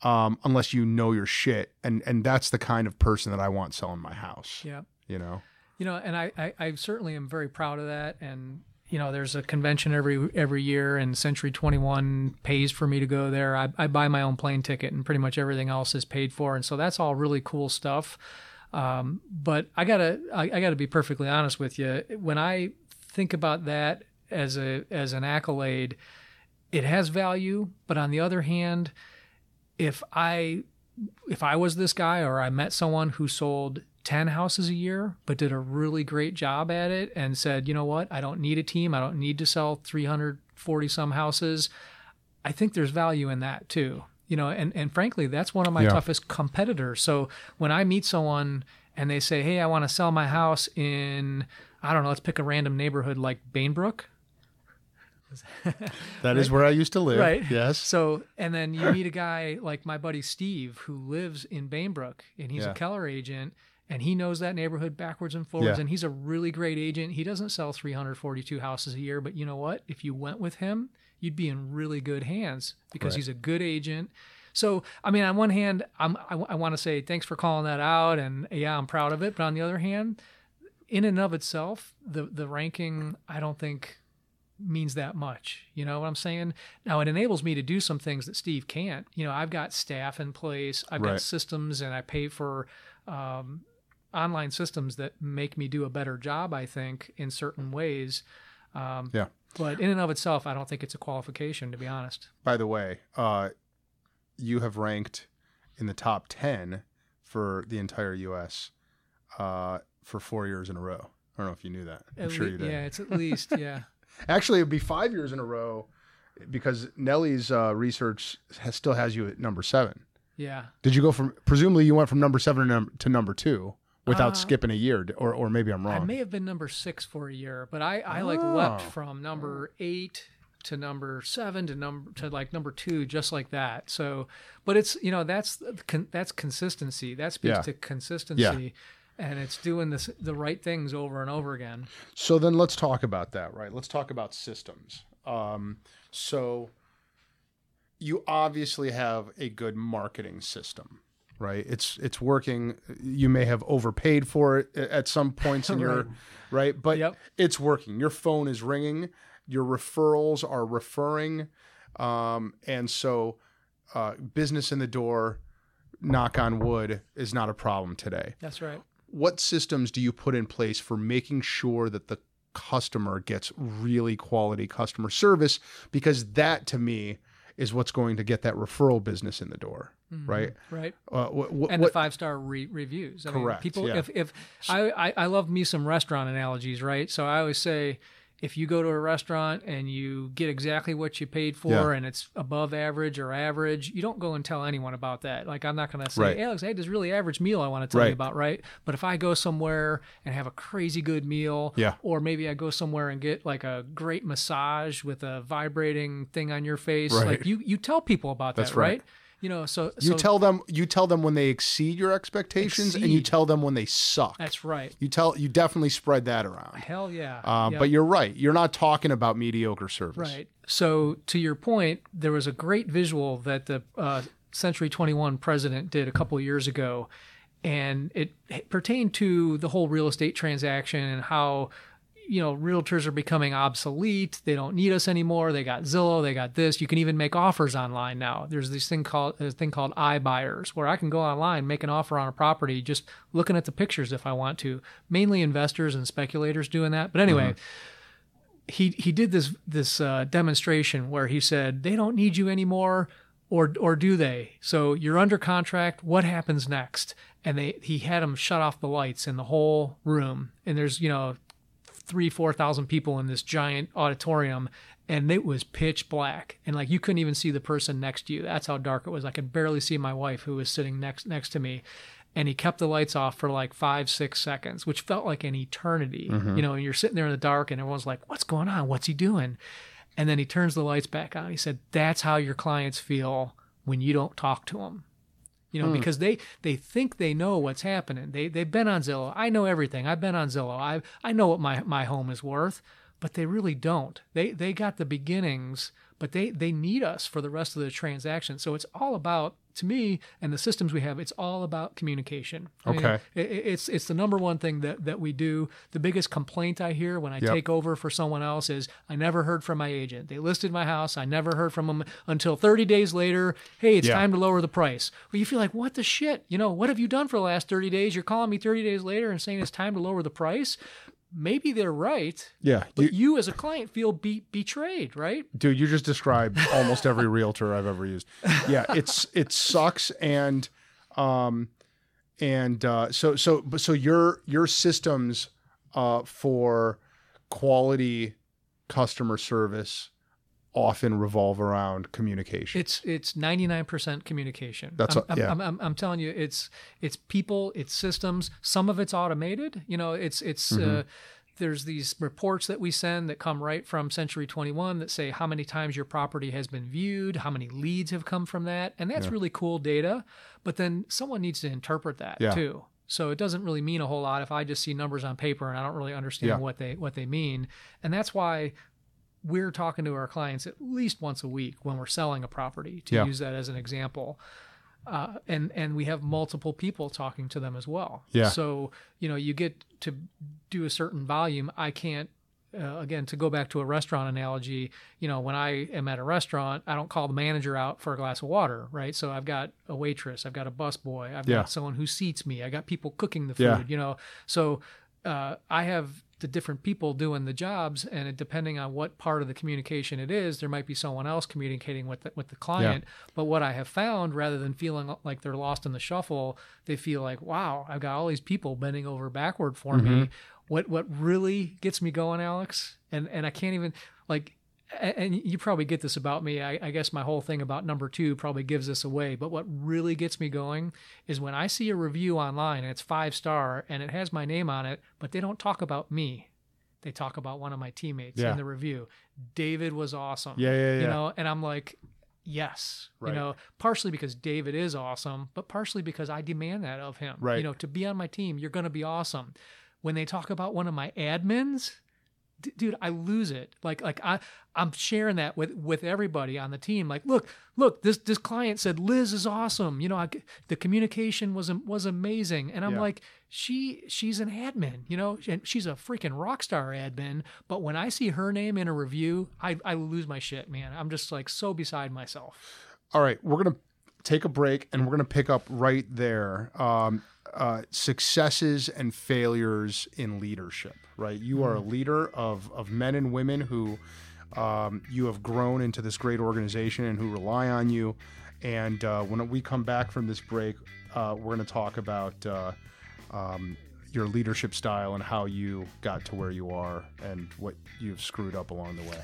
unless you know your shit. And that's the kind of person that I want selling my house. Yeah. And I certainly am very proud of that. And, there's a convention every year, and Century 21 pays for me to go there. I buy my own plane ticket, and pretty much everything else is paid for. And so that's all really cool stuff. But I gotta be perfectly honest with you. When I think about that as an accolade, it has value. But on the other hand, if I was this guy, or I met someone who sold 10 houses a year, but did a really great job at it and said, you know what, I don't need a team. I don't need to sell 340 some houses. I think there's value in that too. And frankly, that's one of my toughest competitors. So when I meet someone and they say, hey, I want to sell my house in, I don't know, let's pick a random neighborhood like Bainbrook. That is where I used to live. Right. Yes. So, and then you meet a guy like my buddy Steve who lives in Bainbrook, and he's a Keller agent, and he knows that neighborhood backwards and forwards, and he's a really great agent. He doesn't sell 342 houses a year, but you know what? If you went with him, you'd be in really good hands because he's a good agent. So, I mean, on one hand, I want to say thanks for calling that out, and I'm proud of it. But on the other hand, in and of itself, the ranking, I don't think means that much. You know what I'm saying? Now, it enables me to do some things that Steve can't. I've got staff in place, I've got systems, and I pay for online systems that make me do a better job, I think, in certain ways. But in and of itself, I don't think it's a qualification, to be honest. By the way, you have ranked in the top 10 for the entire U.S. For 4 years in a row. I don't know if you knew that. I'm sure you did. Yeah, it's at least, Actually, it'd be 5 years in a row because Nellie's research still has you at number 7. Yeah. Did you go presumably you went from number 7 to number 2 without skipping a year, or maybe I'm wrong. I may have been number 6 for a year, but I leapt from number 8 to number 7 to number 2, just like that. So, but it's, that's consistency. That speaks to consistency. Yeah. And it's doing the right things over and over again. So then let's talk about that, right? Let's talk about systems. So you obviously have a good marketing system, right? It's working. You may have overpaid for it at some points in your, right? But it's working. Your phone is ringing. Your referrals are referring. And so business in the door, knock on wood, is not a problem today. That's right. What systems do you put in place for making sure that the customer gets really quality customer service? Because that, to me, is what's going to get that referral business in the door, right? Right. And the 5-star reviews. Correct. People, if I love me some restaurant analogies, right? So I always say, if you go to a restaurant and you get exactly what you paid for and it's above average or average, you don't go and tell anyone about that. Like, I'm not going to say, hey, Alex, I had this really average meal I want to tell you about, right? But if I go somewhere and have a crazy good meal, or maybe I go somewhere and get like a great massage with a vibrating thing on your face, like you tell people about that, right? So you tell them when they exceed your expectations, and you tell them when they suck. That's right. You definitely spread that around. Hell yeah. But you're right. You're not talking about mediocre service. Right. So to your point, there was a great visual that the Century 21 president did a couple of years ago, and it pertained to the whole real estate transaction and how realtors are becoming obsolete. They don't need us anymore. They got Zillow. They got this. You can even make offers online now. There's this thing called iBuyers, where I can go online, make an offer on a property, just looking at the pictures if I want to. Mainly investors and speculators doing that. But anyway, he did this demonstration where he said, they don't need you anymore, or do they? So you're under contract. What happens next? And he had them shut off the lights in the whole room. And there's 3,000-4,000 people in this giant auditorium, and it was pitch black, and like you couldn't even see the person next to you. That's how dark it was. I could barely see my wife, who was sitting next to me. And he kept the lights off for like 5-6 seconds, which felt like an eternity. And you're sitting there in the dark, and everyone's like, what's going on? What's he doing? And then he turns the lights back on. He said, that's how your clients feel when you don't talk to them. Because they think they know what's happening. They've been on Zillow. I know everything. I've been on Zillow. I know what my home is worth, but they really don't. They got the beginnings, but they need us for the rest of the transaction. So it's all about, to me, and the systems we have, it's all about communication. I mean, it's the number one thing that we do. The biggest complaint I hear when I take over for someone else is, I never heard from my agent. They listed my house. I never heard from them until 30 days later. Hey, it's time to lower the price. Well, you feel like, what the shit? What have you done for the last 30 days? You're calling me 30 days later and saying it's time to lower the price? maybe they're right. Yeah. But you as a client feel betrayed, right? Dude, you just described almost every realtor I've ever used. Yeah, it sucks, and so your systems for quality customer service often revolve around communication. It's 99% communication. I'm telling you, it's people, it's systems. Some of it's automated. You know, there's these reports that we send that come right from Century 21 that say how many times your property has been viewed, how many leads have come from that, and that's really cool data. But then someone needs to interpret that too. So it doesn't really mean a whole lot if I just see numbers on paper and I don't really understand what they mean. And that's why we're talking to our clients at least once a week when we're selling a property, to use that as an example. And we have multiple people talking to them as well. Yeah. So, you know, you get to do a certain volume. I can't, again, to go back to a restaurant analogy, you know, when I am at a restaurant, I don't call the manager out for a glass of water, right? So I've got a waitress, I've got a busboy, I've got someone who seats me, I got people cooking the food, you know. So I have the different people doing the jobs, and depending on what part of the communication it is, there might be someone else communicating with the client. But what I have found, rather than feeling like they're lost in the shuffle, they feel like, wow, I've got all these people bending over backward for me. What really gets me going, Alex, and I can't even, like, and you probably get this about me. I guess my whole thing about number 2 probably gives this away. But what really gets me going is when I see a review online and it's 5-star and it has my name on it, but they don't talk about me. They talk about one of my teammates in the review. David was awesome. You know, and I'm like, yes, you know, partially because David is awesome, but partially because I demand that of him. You know, to be on my team, you're going to be awesome. When they talk about one of my admins, dude, I lose it. Like I'm sharing that with everybody on the team. Like, look, this client said Liz is awesome. You know, the communication was amazing. And I'm like, she's an admin, you know, and she's a freaking rock star admin. But when I see her name in a review, I lose my shit, man. I'm just like so beside myself. All right, we're gonna take a break and we're gonna pick up right there. Successes and failures in leadership, right? You are a leader of men and women who you have grown into this great organization and who rely on you. And when we come back from this break, we're going to talk about your leadership style and how you got to where you are and what you've screwed up along the way.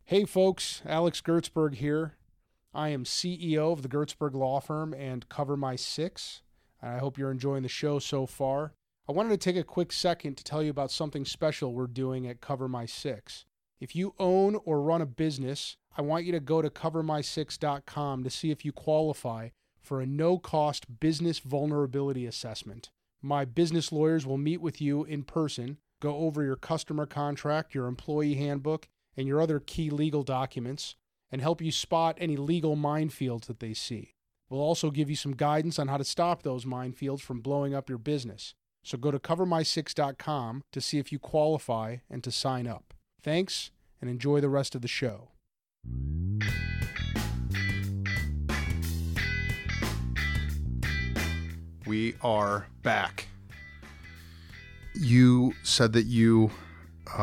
Hey folks, Alex Gertzberg here. I am CEO of the Gertzberg Law Firm and Cover My Six. And I hope you're enjoying the show so far. I wanted to take a quick second to tell you about something special we're doing at Cover My Six. If you own or run a business, I want you to go to covermysix.com to see if you qualify for a no-cost business vulnerability assessment. My business lawyers will meet with you in person, go over your customer contract, your employee handbook, and your other key legal documents, and help you spot any legal minefields that they see. We'll also give you some guidance on how to stop those minefields from blowing up your business. So go to covermysix.com to see if you qualify and to sign up. Thanks, and enjoy the rest of the show. We are back. You said that you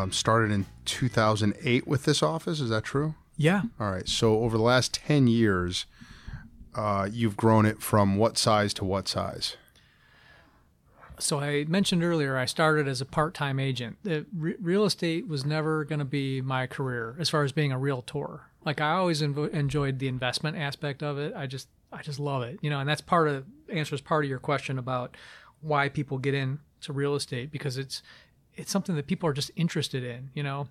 started in 2008 with this office. Is that true? Yeah. All right. So over the last 10 years, you've grown it from what size to what size? So I mentioned earlier, I started as a part-time agent. Real estate was never going to be my career as far as being a realtor. Like I always enjoyed the investment aspect of it. I just love it, you know. And that's answers part of your question about why people get into real estate, because it's something that people are just interested in, you know.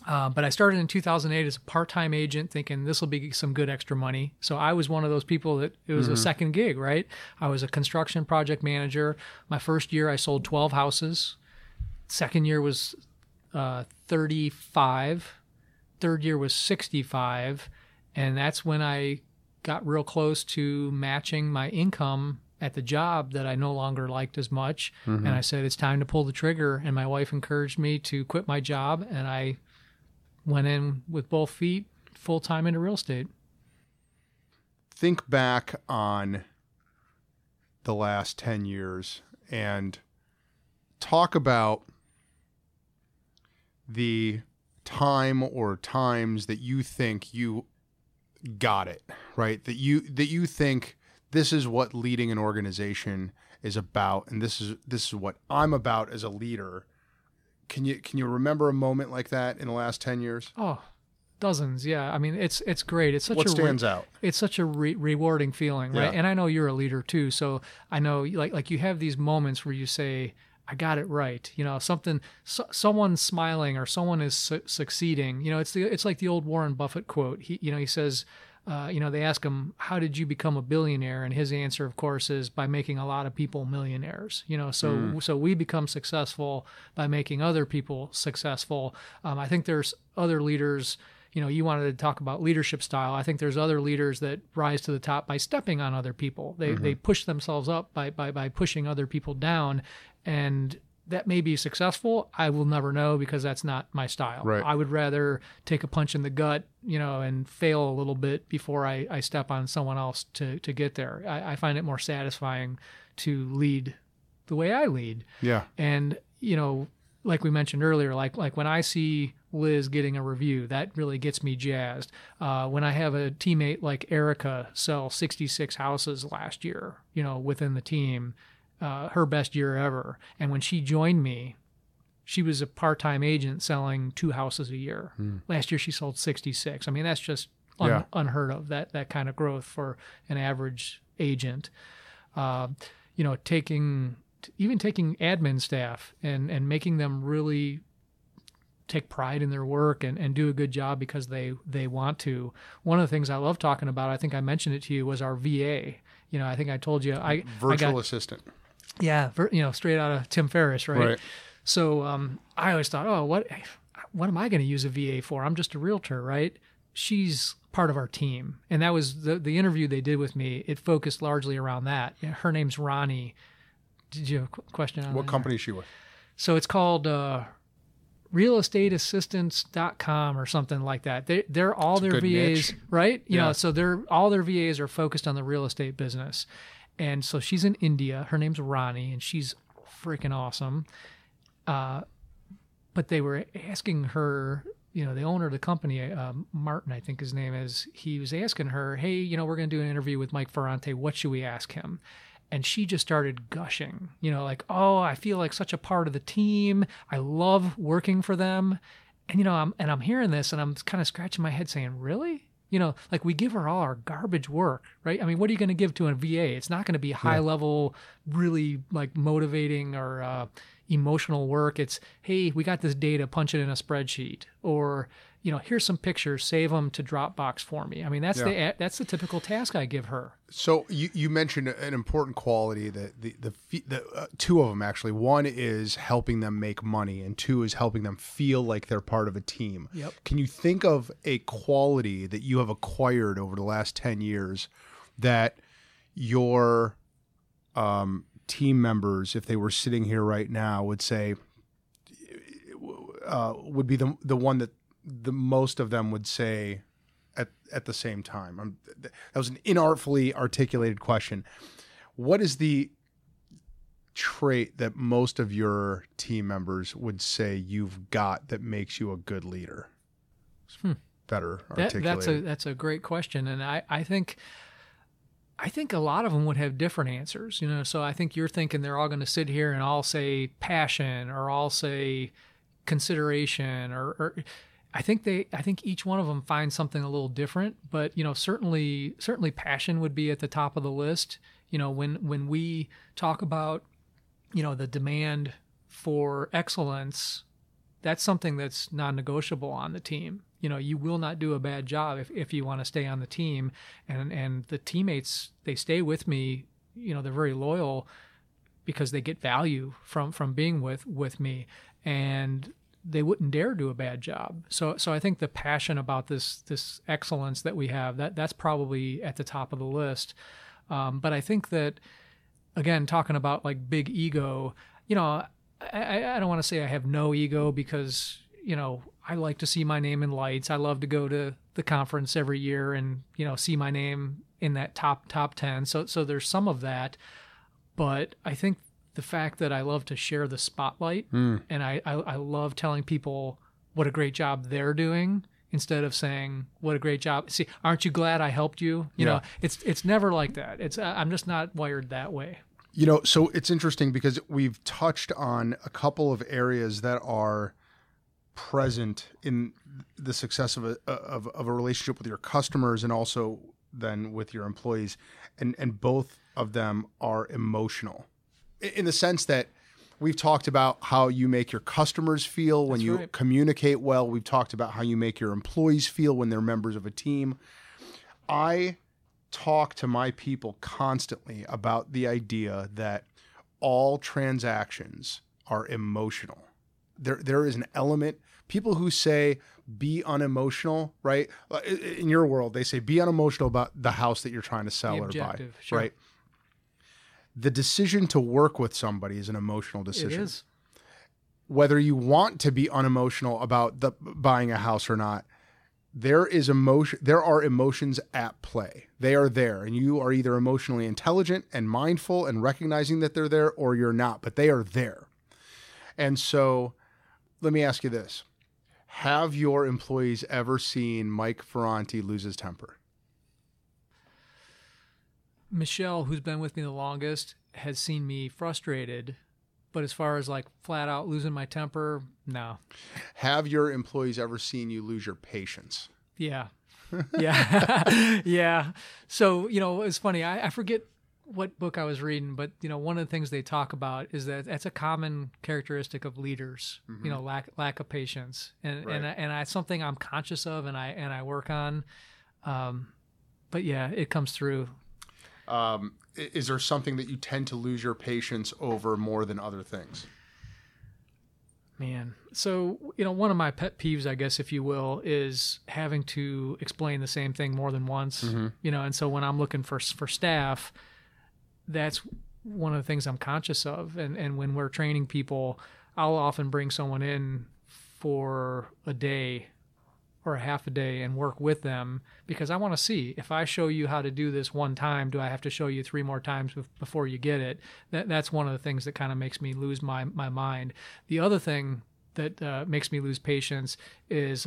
But I started in 2008 as a part-time agent thinking this will be some good extra money. So I was one of those people that it was a second gig, right? I was a construction project manager. My first year, I sold 12 houses. Second year was 35. Third year was 65. And that's when I got real close to matching my income at the job that I no longer liked as much. And I said, it's time to pull the trigger. And my wife encouraged me to quit my job. And I went in with both feet full time into real estate. think back on the last 10 years and talk about the time or times that you think you got it, right? That you think this is what leading an organization is about, and this is what I'm about as a leader. Can you remember a moment like that in the last 10 years? Oh, dozens. Yeah. I mean, it's great. It's such what stands out? It's such a rewarding feeling, right? Yeah. And I know you're a leader too, so I know like you have these moments where you say, I got it right. You know, someone's smiling or someone is succeeding. You know, it's like the old Warren Buffett quote. He says, they ask him, how did you become a billionaire? And his answer, of course, is by making a lot of people millionaires. You know, so we become successful by making other people successful. I think there's other leaders. You know, you wanted to talk about leadership style. I think there's other leaders that rise to the top by stepping on other people. They push themselves up by pushing other people down, and that may be successful. I will never know because that's not my style. Right. I would rather take a punch in the gut, you know, and fail a little bit before I step on someone else to get there. I find it more satisfying to lead the way I lead. Yeah. And, you know, like we mentioned earlier, like when I see Liz getting a review, that really gets me jazzed. When I have a teammate like Erica sell 66 houses last year, you know, within the team, her best year ever. And when she joined me, she was a part-time agent selling 2 houses a year. Last year she sold 66. I mean, that's just unheard of, that kind of growth for an average agent. You know, taking admin staff and making them really take pride in their work and do a good job because they want to. One of the things I love talking about, I think I mentioned it to you, was our VA. You know, I think I told you virtual assistant. Yeah, you know, straight out of Tim Ferriss, right? So I always thought, oh, what am I going to use a VA for? I'm just a realtor, right? She's part of our team. And that was the interview they did with me. It focused largely around that. You know, her name's Ronnie. Did you have a question on that? What company is she with? So it's called realestateassistance.com or something like that. They're all their VAs, niche. Right? You know, so all their VAs are focused on the real estate business. And so she's in India. Her name's Ronnie, and she's freaking awesome. But they were asking her, you know, the owner of the company, Martin, I think his name is, he was asking her, hey, you know, we're going to do an interview with Mike Ferrante. What should we ask him? And she just started gushing, you know, like, oh, I feel like such a part of the team. I love working for them. And, you know, I'm hearing this and I'm kind of scratching my head saying, really? You know, like we give her all our garbage work, right? I mean, what are you going to give to a VA? It's not going to be high level, really like motivating or emotional work. It's, hey, we got this data, punch it in a spreadsheet, or, you know, here's some pictures, save them to Dropbox for me. I mean, that's the typical task I give her. So you mentioned an important quality that the two of them actually. One is helping them make money, and 2 is helping them feel like they're part of a team. Yep. Can you think of a quality that you have acquired over the last 10 years that your team members, if they were sitting here right now, would say would be the one that the most of them would say at the same time? That was an inartfully articulated question. What is the trait that most of your team members would say you've got that makes you a good leader? Better articulated. That's a great question, and I think a lot of them would have different answers. You know, so I think you're thinking they're all going to sit here and all say passion or all say consideration or I think each one of them finds something a little different, but you know, certainly passion would be at the top of the list. You know, when we talk about, you know, the demand for excellence, that's something that's non-negotiable on the team. You know, you will not do a bad job if you want to stay on the team, and the teammates, they stay with me. You know, they're very loyal because they get value from being with me, and they wouldn't dare do a bad job. So I think the passion about this excellence that we have, that's probably at the top of the list. But I think that, again, talking about like big ego, you know, I don't want to say I have no ego because, you know, I like to see my name in lights. I love to go to the conference every year and, you know, see my name in that top 10. So there's some of that, but I think the fact that I love to share the spotlight and I love telling people what a great job they're doing instead of saying what a great job. See, aren't you glad I helped you? You know, it's never like that. I'm just not wired that way. You know, so it's interesting because we've touched on a couple of areas that are present in the success of a relationship with your customers and also then with your employees, and both of them are emotional, in the sense that we've talked about how you make your customers feel when you communicate well. We've talked about how you make your employees feel when they're members of a team. I talk to my people constantly about the idea that all transactions are emotional. There is an element, people who say be unemotional, right? In your world, they say be unemotional about the house that you're trying to sell or buy, sure. right? The decision to work with somebody is an emotional decision. It is. Whether you want to be unemotional about buying a house or not, there are emotions at play. They are there, and you are either emotionally intelligent and mindful and recognizing that they're there, or you're not, but they are there. And so let me ask you this. Have your employees ever seen Mike Ferrante lose his temper? Michelle, who's been with me the longest, has seen me frustrated, but as far as like flat out losing my temper, no. Have your employees ever seen you lose your patience? Yeah. Yeah. Yeah. So, you know, it's funny. I forget what book I was reading, but, you know, one of the things they talk about is that that's a common characteristic of leaders, you know, lack of patience. And it's something I'm conscious of and I work on. But yeah, it comes through. Is there something that you tend to lose your patience over more than other things? Man. So, you know, one of my pet peeves, I guess, if you will, is having to explain the same thing more than once, you know, and so when I'm looking for staff, that's one of the things I'm conscious of. And when we're training people, I'll often bring someone in for a day or a half a day and work with them because I want to see if I show you how to do this one time, do I have to show you 3 more times before you get it? That's one of the things that kind of makes me lose my mind. The other thing that makes me lose patience is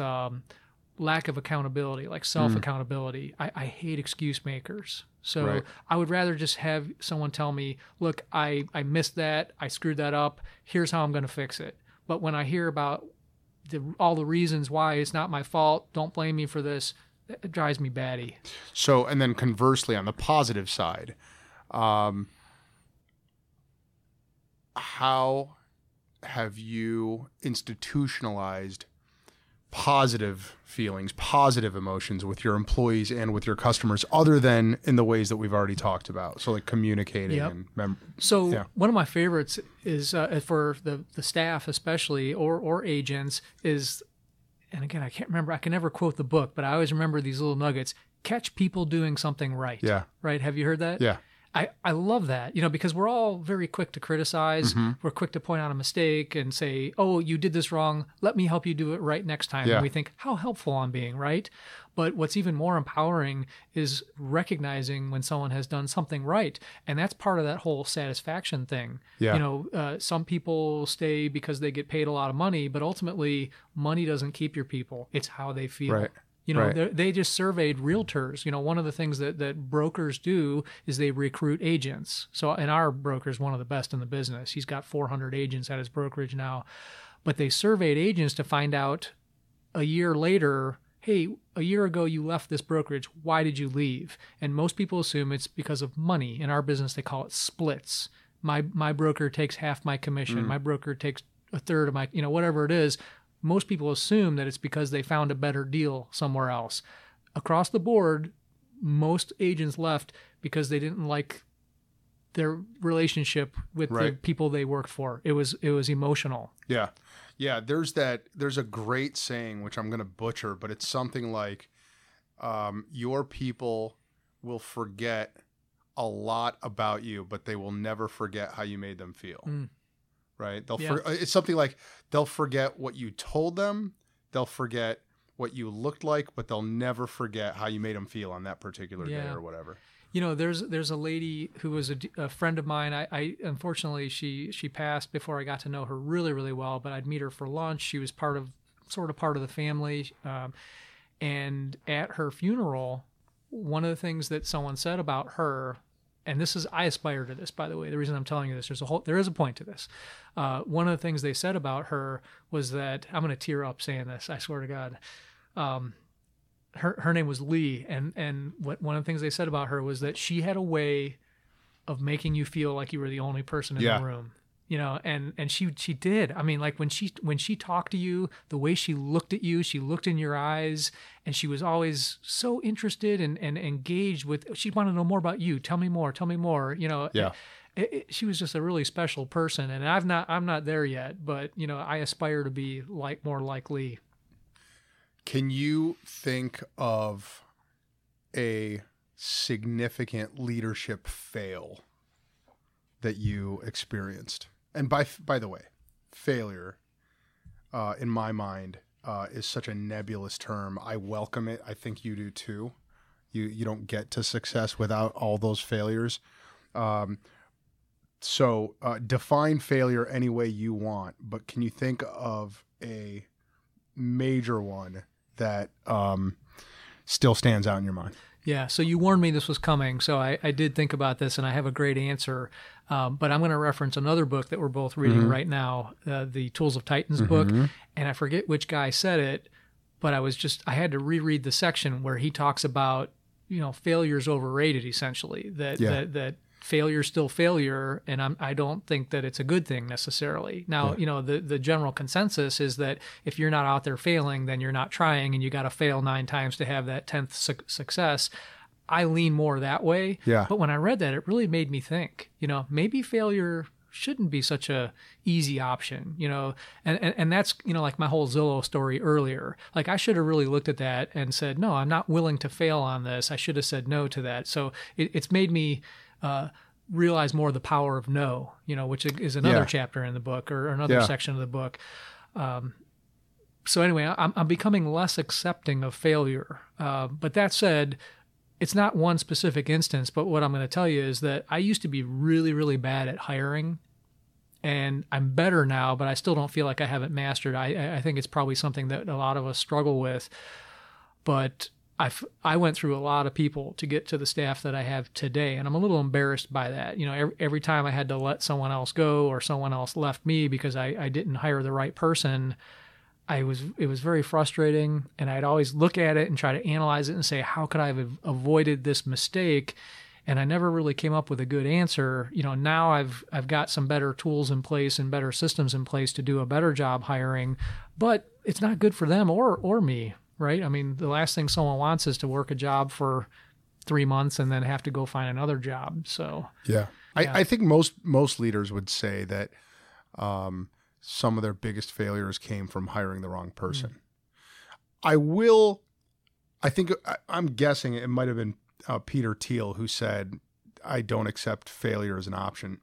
lack of accountability, like self-accountability. I hate excuse makers. So I would rather just have someone tell me, look, I missed that. I screwed that up. Here's how I'm going to fix it. But when I hear about all the reasons why it's not my fault, don't blame me for this, it drives me batty. So, and then conversely, on the positive side, how have you institutionalized positive feelings, positive emotions with your employees and with your customers, other than in the ways that we've already talked about? So like communicating and one of my favorites is for the staff especially or agents is, and again, I can't remember, I can never quote the book, but I always remember these little nuggets. Catch people doing something right. Yeah. Right? Have you heard that? Yeah. I love that, you know, because we're all very quick to criticize. We're quick to point out a mistake and say, oh, you did this wrong. Let me help you do it right next time. Yeah. And we think, how helpful I'm being, right? But what's even more empowering is recognizing when someone has done something right. And that's part of that whole satisfaction thing. Yeah. You know, some people stay because they get paid a lot of money, but ultimately money doesn't keep your people. It's how they feel. Right. You know, they just surveyed realtors. You know, one of the things that brokers do is they recruit agents. So, and our broker's one of the best in the business. He's got 400 agents at his brokerage now. But they surveyed agents to find out a year later, hey, a year ago you left this brokerage. Why did you leave? And most people assume it's because of money. In our business, they call it splits. My broker takes half my commission. My broker takes a third of my, you know, whatever it is. Most people assume that it's because they found a better deal somewhere else. Across the board, most agents left because they didn't like their relationship with the people they worked for. It was emotional. Yeah. Yeah. There's a great saying, which I'm going to butcher, but it's something like, your people will forget a lot about you, but they will never forget how you made them feel. Right? It's something like they'll forget what you told them. They'll forget what you looked like, but they'll never forget how you made them feel on that particular day or whatever. You know, there's a lady who was a friend of mine. I unfortunately she passed before I got to know her really, really well, but I'd meet her for lunch. She was sort of part of the family. And at her funeral, one of the things that someone said about her, and I aspire to this, by the way. The reason I'm telling you this, there is a point to this. One of the things they said about her was that, I'm going to tear up saying this, I swear to God. Her name was Lee, and one of the things they said about her was that she had a way of making you feel like you were the only person in the room. You know, and she did. I mean, like when she talked to you, the way she looked at you, she looked in your eyes, and she was always so interested and engaged with. She wanted to know more about you. Tell me more. You know. Yeah. She was just a really special person, and I'm not there yet, but you know, I aspire to be more like Lee. Can you think of a significant leadership fail that you experienced? And by the way, failure, in my mind, is such a nebulous term. I welcome it. I think you do too. You don't get to success without all those failures. So define failure any way you want, but can you think of a major one that still stands out in your mind? Yeah, so you warned me this was coming, so I did think about this, and I have a great answer. But I'm going to reference another book that we're both reading right now, the Tools of Titans book, and I forget which guy said it, but I had to reread the section where he talks about, you know, failure's overrated, essentially, that failure's still failure, and I don't think that it's a good thing necessarily. Now, you know, the general consensus is that if you're not out there failing, then you're not trying, and you got to fail 9 times to have that 10th success. I lean more that way. Yeah. But when I read that, it really made me think, you know, maybe failure shouldn't be such a easy option, you know, and that's, you know, like my whole Zillow story earlier. Like I should have really looked at that and said, no, I'm not willing to fail on this. I should have said no to that. So it's made me realize more the power of no, you know, which is another chapter in the book or another section of the book. So anyway, I'm becoming less accepting of failure. But that said, it's not one specific instance, but what I'm going to tell you is that I used to be really, really bad at hiring, and I'm better now, but I still don't feel like I haven't mastered. I think it's probably something that a lot of us struggle with, but I went through a lot of people to get to the staff that I have today, and I'm a little embarrassed by that. You know, every time I had to let someone else go or someone else left me because I didn't hire the right person, it was very frustrating, and I'd always look at it and try to analyze it and say, how could I have avoided this mistake? And I never really came up with a good answer. You know, now I've got some better tools in place and better systems in place to do a better job hiring, but it's not good for them or me, right? I mean, the last thing someone wants is to work a job for 3 months and then have to go find another job. So yeah. I think most leaders would say that some of their biggest failures came from hiring the wrong person. I'm guessing it might have been Peter Thiel who said, I don't accept failure as an option.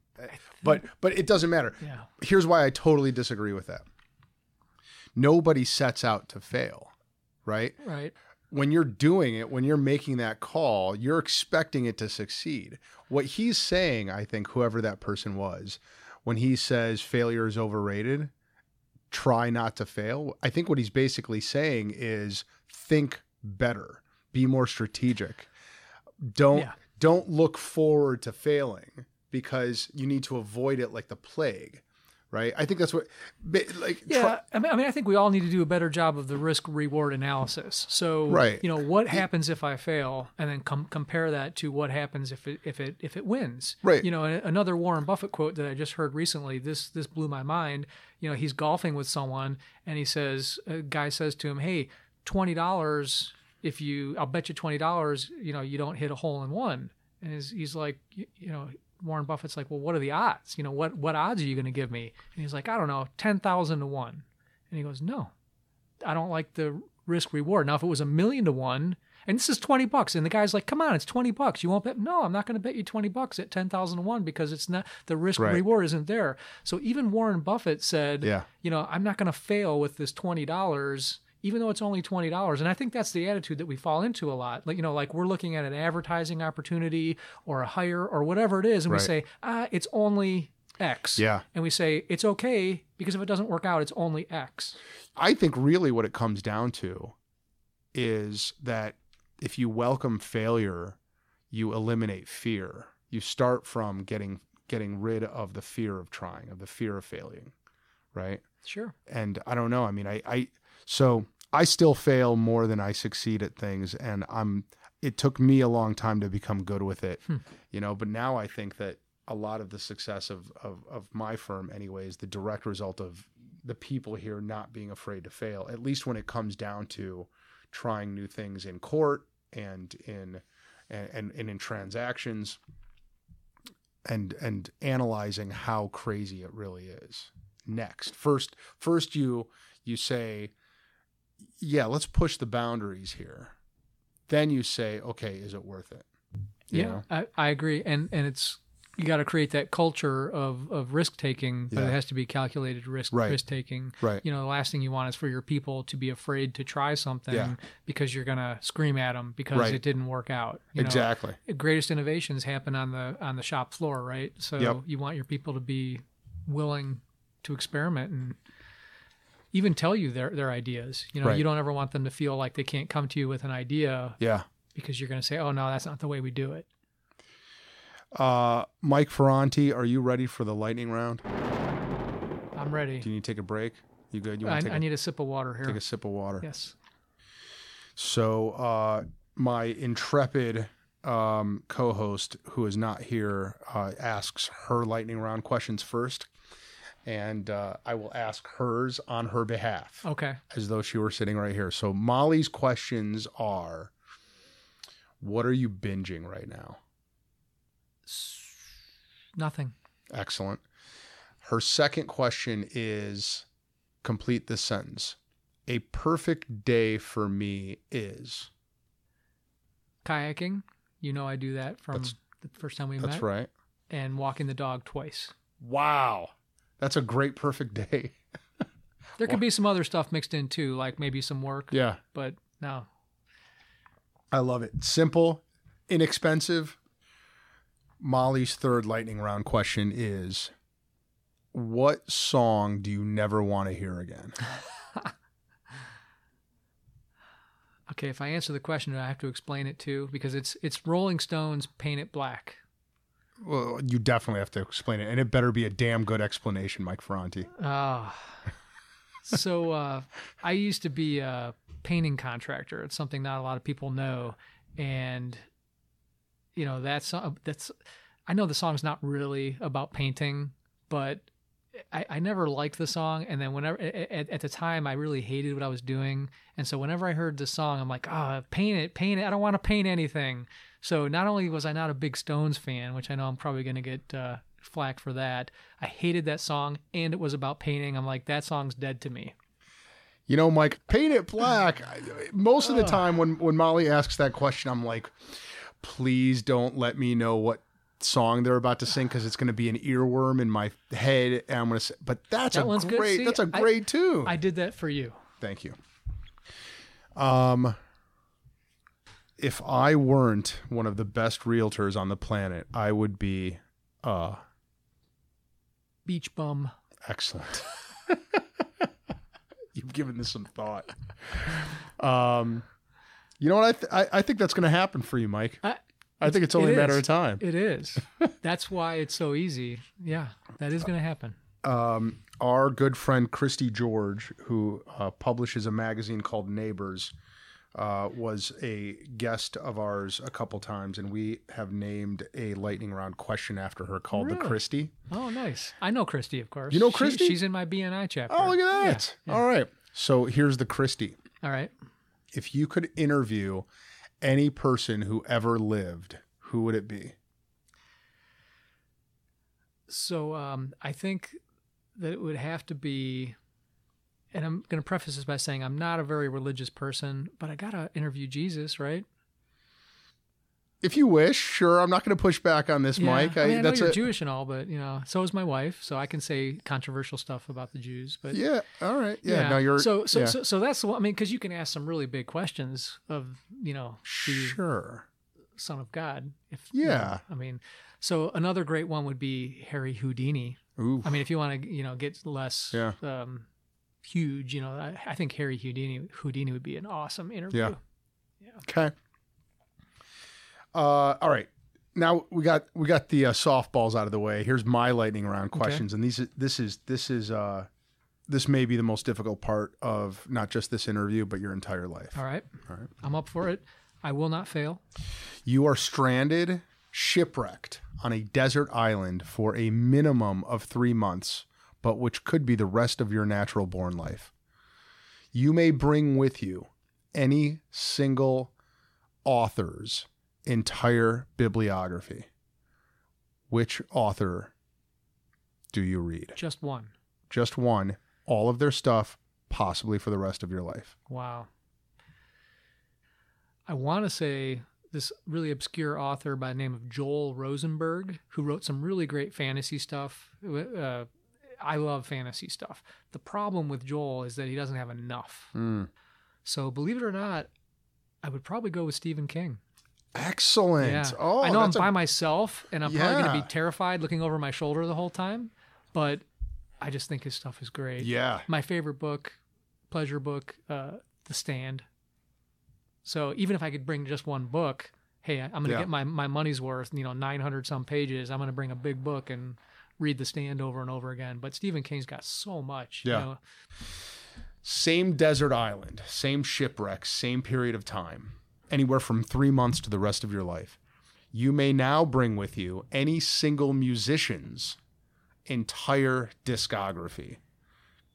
But it doesn't matter. Yeah. Here's why I totally disagree with that. Nobody sets out to fail, right? Right. When you're doing it, when you're making that call, you're expecting it to succeed. What he's saying, I think, whoever that person was, when he says failure is overrated, try not to fail. I think what he's basically saying is think better, be more strategic. Don't look forward to failing because you need to avoid it like the plague, right? I think that's what, I think we all need to do a better job of the risk reward analysis. So, you know, what happens if I fail, and then compare that to what happens if it wins. Right. You know, another Warren Buffett quote that I just heard recently. This blew my mind. You know, he's golfing with someone, and a guy says to him, "Hey, $20. I'll bet you $20. You know, you don't hit a hole in one." And he's like, you know. Warren Buffett's like, well, what are the odds? You know, what odds are you going to give me? And he's like, I don't know, 10,000 to 1. And he goes, no, I don't like the risk reward. Now, if it was 1,000,000 to 1, and this is $20, and the guy's like, come on, it's $20. You won't bet? No, I'm not going to bet you $20 at 10,000 to 1 because it's not, the risk reward isn't there. So even Warren Buffett said, you know, I'm not going to fail with this $20. even though it's only $20. And I think that's the attitude that we fall into a lot. Like, like we're looking at an advertising opportunity or a hire or whatever it is, and we say, it's only X. Yeah. And we say, it's okay, because if it doesn't work out, it's only X. I think really what it comes down to is that if you welcome failure, you eliminate fear. You start from getting rid of the fear of trying, of the fear of failing, right? Sure. And I don't know. I mean, so I still fail more than I succeed at things, and it took me a long time to become good with it, but now I think that a lot of the success of my firm anyway is the direct result of the people here not being afraid to fail, at least when it comes down to trying new things in court and in transactions and analyzing how crazy it really is. Next, first you say, yeah, let's push the boundaries here. Then you say, okay, is it worth it? You know? I agree. And it's, you got to create that culture of risk taking, but it has to be calculated risk taking. Right. The last thing you want is for your people to be afraid to try something because you're going to scream at them because it didn't work out. Exactly. The greatest innovations happen on the shop floor, right? So you want your people to be willing to experiment and even tell you their ideas. You don't ever want them to feel like they can't come to you with an idea. Yeah. Because you're going to say, oh no, that's not the way we do it. Mike Ferrante, are you ready for the lightning round? I'm ready. Do you need to take a break? You good? I need a sip of water here. Take a sip of water. Yes. So my intrepid co-host, who is not here, asks her lightning round questions first, and I will ask hers on her behalf. Okay. As though she were sitting right here. So Molly's questions are, what are you binging right now? Nothing. Excellent. Her second question is, complete this sentence. A perfect day for me is... Kayaking. I do that from the first time we met. That's right. And walking the dog twice. Wow. That's a great perfect day. There could be some other stuff mixed in too, like maybe some work. Yeah. But no. I love it. Simple, inexpensive. Molly's third lightning round question is, what song do you never want to hear again? Okay, if I answer the question, I have to explain it too, because it's Rolling Stones' Paint It Black. Well, you definitely have to explain it, and it better be a damn good explanation, Mike Ferrante. So I used to be a painting contractor. It's something not a lot of people know, and that's I know the song's not really about painting, but I never liked the song. And then whenever at the time, I really hated what I was doing. And so whenever I heard the song, I'm like, paint it. I don't want to paint anything. So not only was I not a big Stones fan, which I know I'm probably going to get flack for that, I hated that song, and it was about painting. I'm like, that song's dead to me. Mike, Paint It Black. Most of the time when Molly asks that question, I'm like, please don't let me know what song they're about to sing, because it's going to be an earworm in my head, and I'm going to say, but that's a great tune. I did that for you. Thank you. If I weren't one of the best realtors on the planet, I would be beach bum. Excellent. You've given this some thought. You know what? I think that's going to happen for you, Mike. I think it's only a matter of time. It is. That's why it's so easy. Yeah, that is going to happen. Our good friend Christy George, who publishes a magazine called Neighbors, was a guest of ours a couple times, and we have named a lightning round question after her called the Christy. Oh, nice. I know Christy, of course. You know Christy? She's in my BNI chapter. Oh, look at that. Yeah. All right. So here's the Christy. All right. If you could interview any person who ever lived, who would it be? So I think that it would have to be, and I'm going to preface this by saying I'm not a very religious person, but I got to interview Jesus, right? If you wish, sure. I'm not going to push back on this, Mike. I know you're Jewish and all, but so is my wife, so I can say controversial stuff about the Jews. But yeah, all right, yeah. No, you're so that's the one. I mean, because you can ask some really big questions of sure, Son of God. I mean, so another great one would be Harry Houdini. Ooh. I mean, if you want to get less huge, I think Harry Houdini would be an awesome interview. Yeah. Okay. All right. Now we got the softballs out of the way. Here's my lightning round questions, and this may be the most difficult part of not just this interview, but your entire life. All right. I'm up for it. I will not fail. You are stranded, shipwrecked on a desert island for a minimum of 3 months, but which could be the rest of your natural born life. You may bring with you any single author's entire bibliography. Which author do you read? Just one. Just one. All of their stuff, possibly for the rest of your life. Wow. I want to say this really obscure author by the name of Joel Rosenberg, who wrote some really great fantasy stuff. I love fantasy stuff. The problem with Joel is that he doesn't have enough. So believe it or not, I would probably go with Stephen King. Excellent. Yeah. Oh, I know I'm by myself, and I'm probably going to be terrified looking over my shoulder the whole time, but I just think his stuff is great. Yeah. My favorite book, pleasure book, The Stand. So even if I could bring just one book, hey, I'm going to get my money's worth, 900 some pages. I'm going to bring a big book and read The Stand over and over again. But Stephen King's got so much. Yeah. Same desert island, same shipwreck, same period of time. Anywhere from 3 months to the rest of your life. You may now bring with you any single musician's entire discography.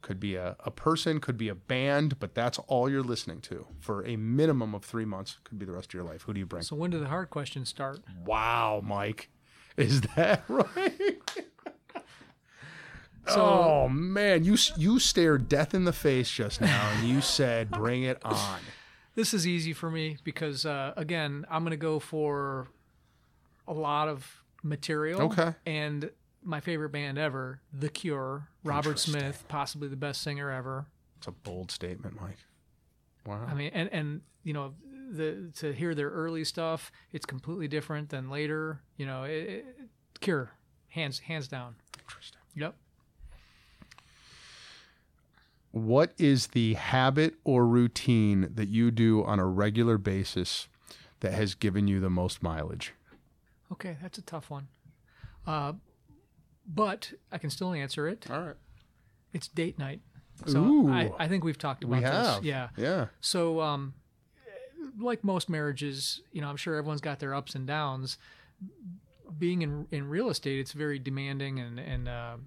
Could be a person, could be a band, but that's all you're listening to for a minimum of 3 months. Could be the rest of your life. Who do you bring? So when do the hard questions start? Wow, Mike. Is that right? So, man, you stared death in the face just now and you said, bring it on. This is easy for me because, again, I'm going to go for a lot of material. Okay. And my favorite band ever, The Cure, Robert Smith, possibly the best singer ever. It's a bold statement, Mike. Wow. I mean, and to hear their early stuff, it's completely different than later. Cure, hands down. Interesting. Yep. What is the habit or routine that you do on a regular basis that has given you the most mileage? Okay, that's a tough one. But I can still answer it. All right. It's date night. So Ooh. I think we've talked about this. Yeah. Yeah. So, like most marriages, I'm sure everyone's got their ups and downs. Being in real estate, it's very demanding and the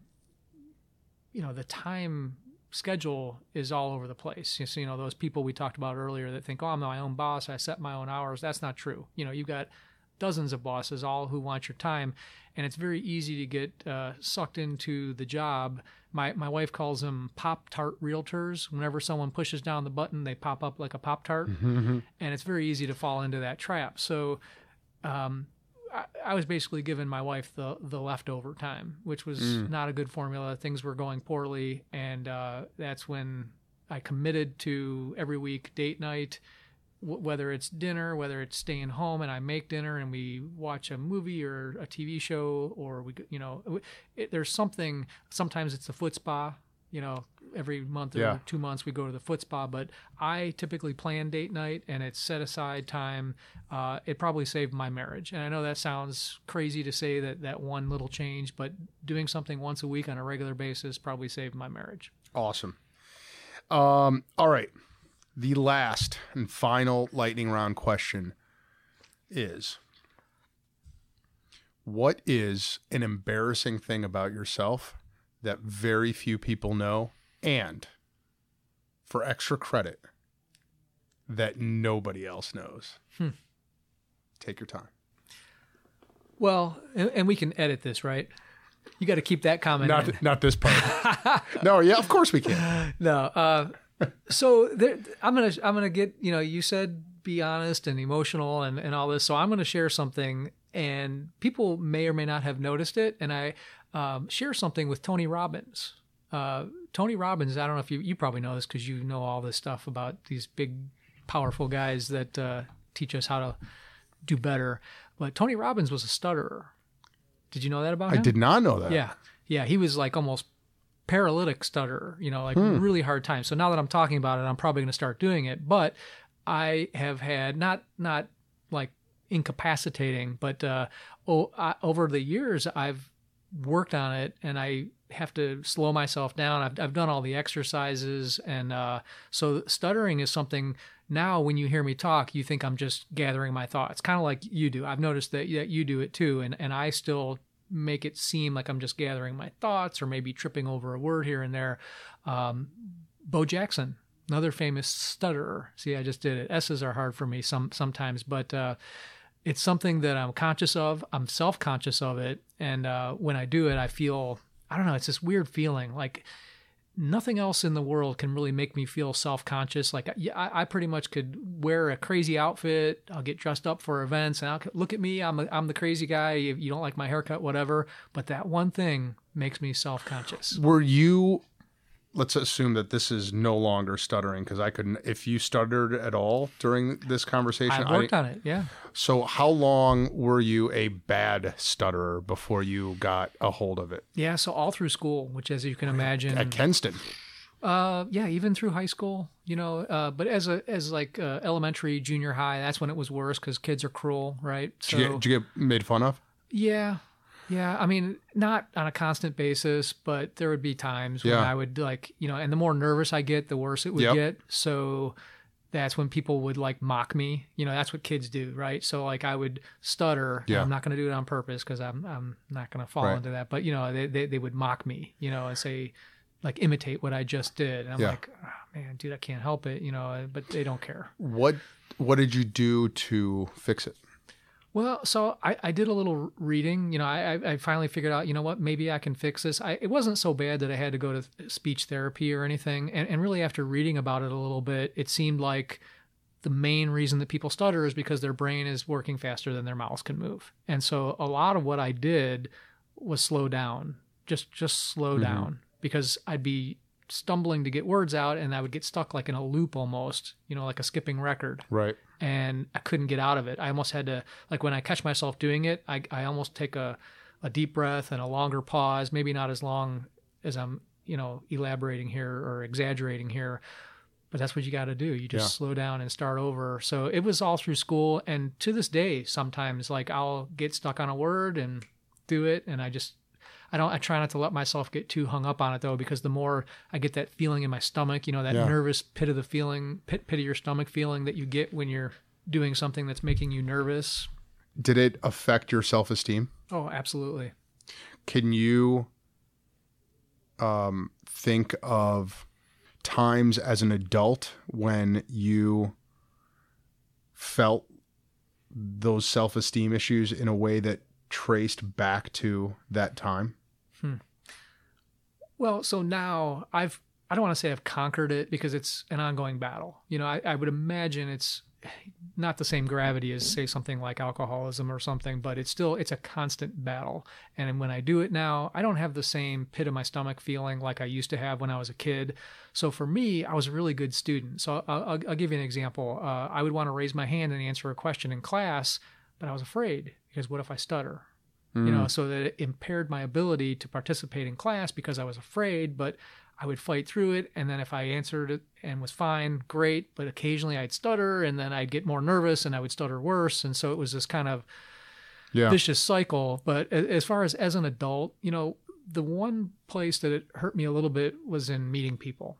time schedule is all over the place. So, those people we talked about earlier that think, I'm my own boss, I set my own hours. That's not true. You've got dozens of bosses, all who want your time, and it's very easy to get sucked into the job. My wife calls them Pop-Tart realtors. Whenever someone pushes down the button, they pop up like a Pop-Tart, and it's very easy to fall into that trap. So I was basically giving my wife the leftover time, which was not a good formula. Things were going poorly, and that's when I committed to every week date night, whether it's dinner, whether it's staying home and I make dinner and we watch a movie or a TV show, or there's something. Sometimes it's a foot spa. Every month or 2 months we go to the foot spa, but I typically plan date night and it's set aside time. It probably saved my marriage. And I know that sounds crazy to say that one little change, but doing something once a week on a regular basis probably saved my marriage. Awesome. All right. The last and final lightning round question is, what is an embarrassing thing about yourself that very few people know, and for extra credit, that nobody else knows? Take your time. Well, and we can edit this, right? You got to keep that comment in. Not this part. No, yeah, of course we can. No. So I'm gonna get. You said be honest and emotional and all this. So I'm going to share something, and people may or may not have noticed it. And I share something with Tony Robbins. Tony Robbins, I don't know if you probably know this because you know all this stuff about these big, powerful guys that teach us how to do better. But Tony Robbins was a stutterer. Did you know that about him? I did not know that. Yeah. Yeah. He was like almost paralytic stutterer, really hard time. So now that I'm talking about it, I'm probably going to start doing it. But I have had not like incapacitating, but over the years, I've worked on it, and I have to slow myself down. I've done all the exercises, and so stuttering is something. Now, when you hear me talk, you think I'm just gathering my thoughts, kind of like you do. I've noticed that you do it too, and I still make it seem like I'm just gathering my thoughts or maybe tripping over a word here and there. Bo Jackson, another famous stutterer. See, I just did it. S's are hard for me sometimes, but it's something that I'm conscious of. I'm self-conscious of it, and when I do it, I feel, I don't know, it's this weird feeling like nothing else in the world can really make me feel self-conscious. Like I pretty much could wear a crazy outfit. I'll get dressed up for events, and I'll look at me. I'm the crazy guy. If you don't like my haircut, whatever. But that one thing makes me self-conscious. Were you? Let's assume that this is no longer stuttering, because I couldn't. If you stuttered at all during this conversation, I worked on it. Yeah. So how long were you a bad stutterer before you got a hold of it? Yeah. So all through school, which, as you can imagine, At Kenston. Yeah, even through high school, but as elementary, junior high, that's when it was worse because kids are cruel, right? So Did you get made fun of? yeah. I mean, not on a constant basis, but there would be times when I would and the more nervous I get, the worse it would get. So that's when people would like mock me. That's what kids do, right? So like I would stutter. Yeah. I'm not going to do it on purpose because I'm not going to fall into that. But they would mock me, and say, like, imitate what I just did. And I'm like, oh, man, dude, I can't help it, but they don't care. What did you do to fix it? Well, so I did a little reading. I finally figured out, what, maybe I can fix this. It wasn't so bad that I had to go to speech therapy or anything. And really, after reading about it a little bit, it seemed like the main reason that people stutter is because their brain is working faster than their mouths can move. And so a lot of what I did was slow down, just slow down, because I'd be stumbling to get words out, and I would get stuck like in a loop almost, like a skipping record. Right. And I couldn't get out of it. I almost had to, like, when I catch myself doing it, I almost take a deep breath and a longer pause, maybe not as long as I'm, elaborating here or exaggerating here, but that's what you got to do. You just slow down and start over. So it was all through school. And to this day, sometimes like I'll get stuck on a word and do it. And I try not to let myself get too hung up on it, though, because the more I get that feeling in my stomach, that nervous pit of your stomach feeling that you get when you're doing something that's making you nervous. Did it affect your self-esteem? Oh, absolutely. Can you think of times as an adult when you felt those self-esteem issues in a way that traced back to that time? Well, so now I don't want to say I've conquered it, because it's an ongoing battle. I would imagine it's not the same gravity as, say, something like alcoholism or something, but it's a constant battle. And when I do it now, I don't have the same pit of my stomach feeling like I used to have when I was a kid. So for me, I was a really good student. So I'll give you an example. I would want to raise my hand and answer a question in class, but I was afraid, because what if I stutter? So that it impaired my ability to participate in class because I was afraid, but I would fight through it. And then if I answered it and was fine, great. But occasionally I'd stutter, and then I'd get more nervous and I would stutter worse. And so it was this kind of vicious cycle. But as far as an adult, the one place that it hurt me a little bit was in meeting people.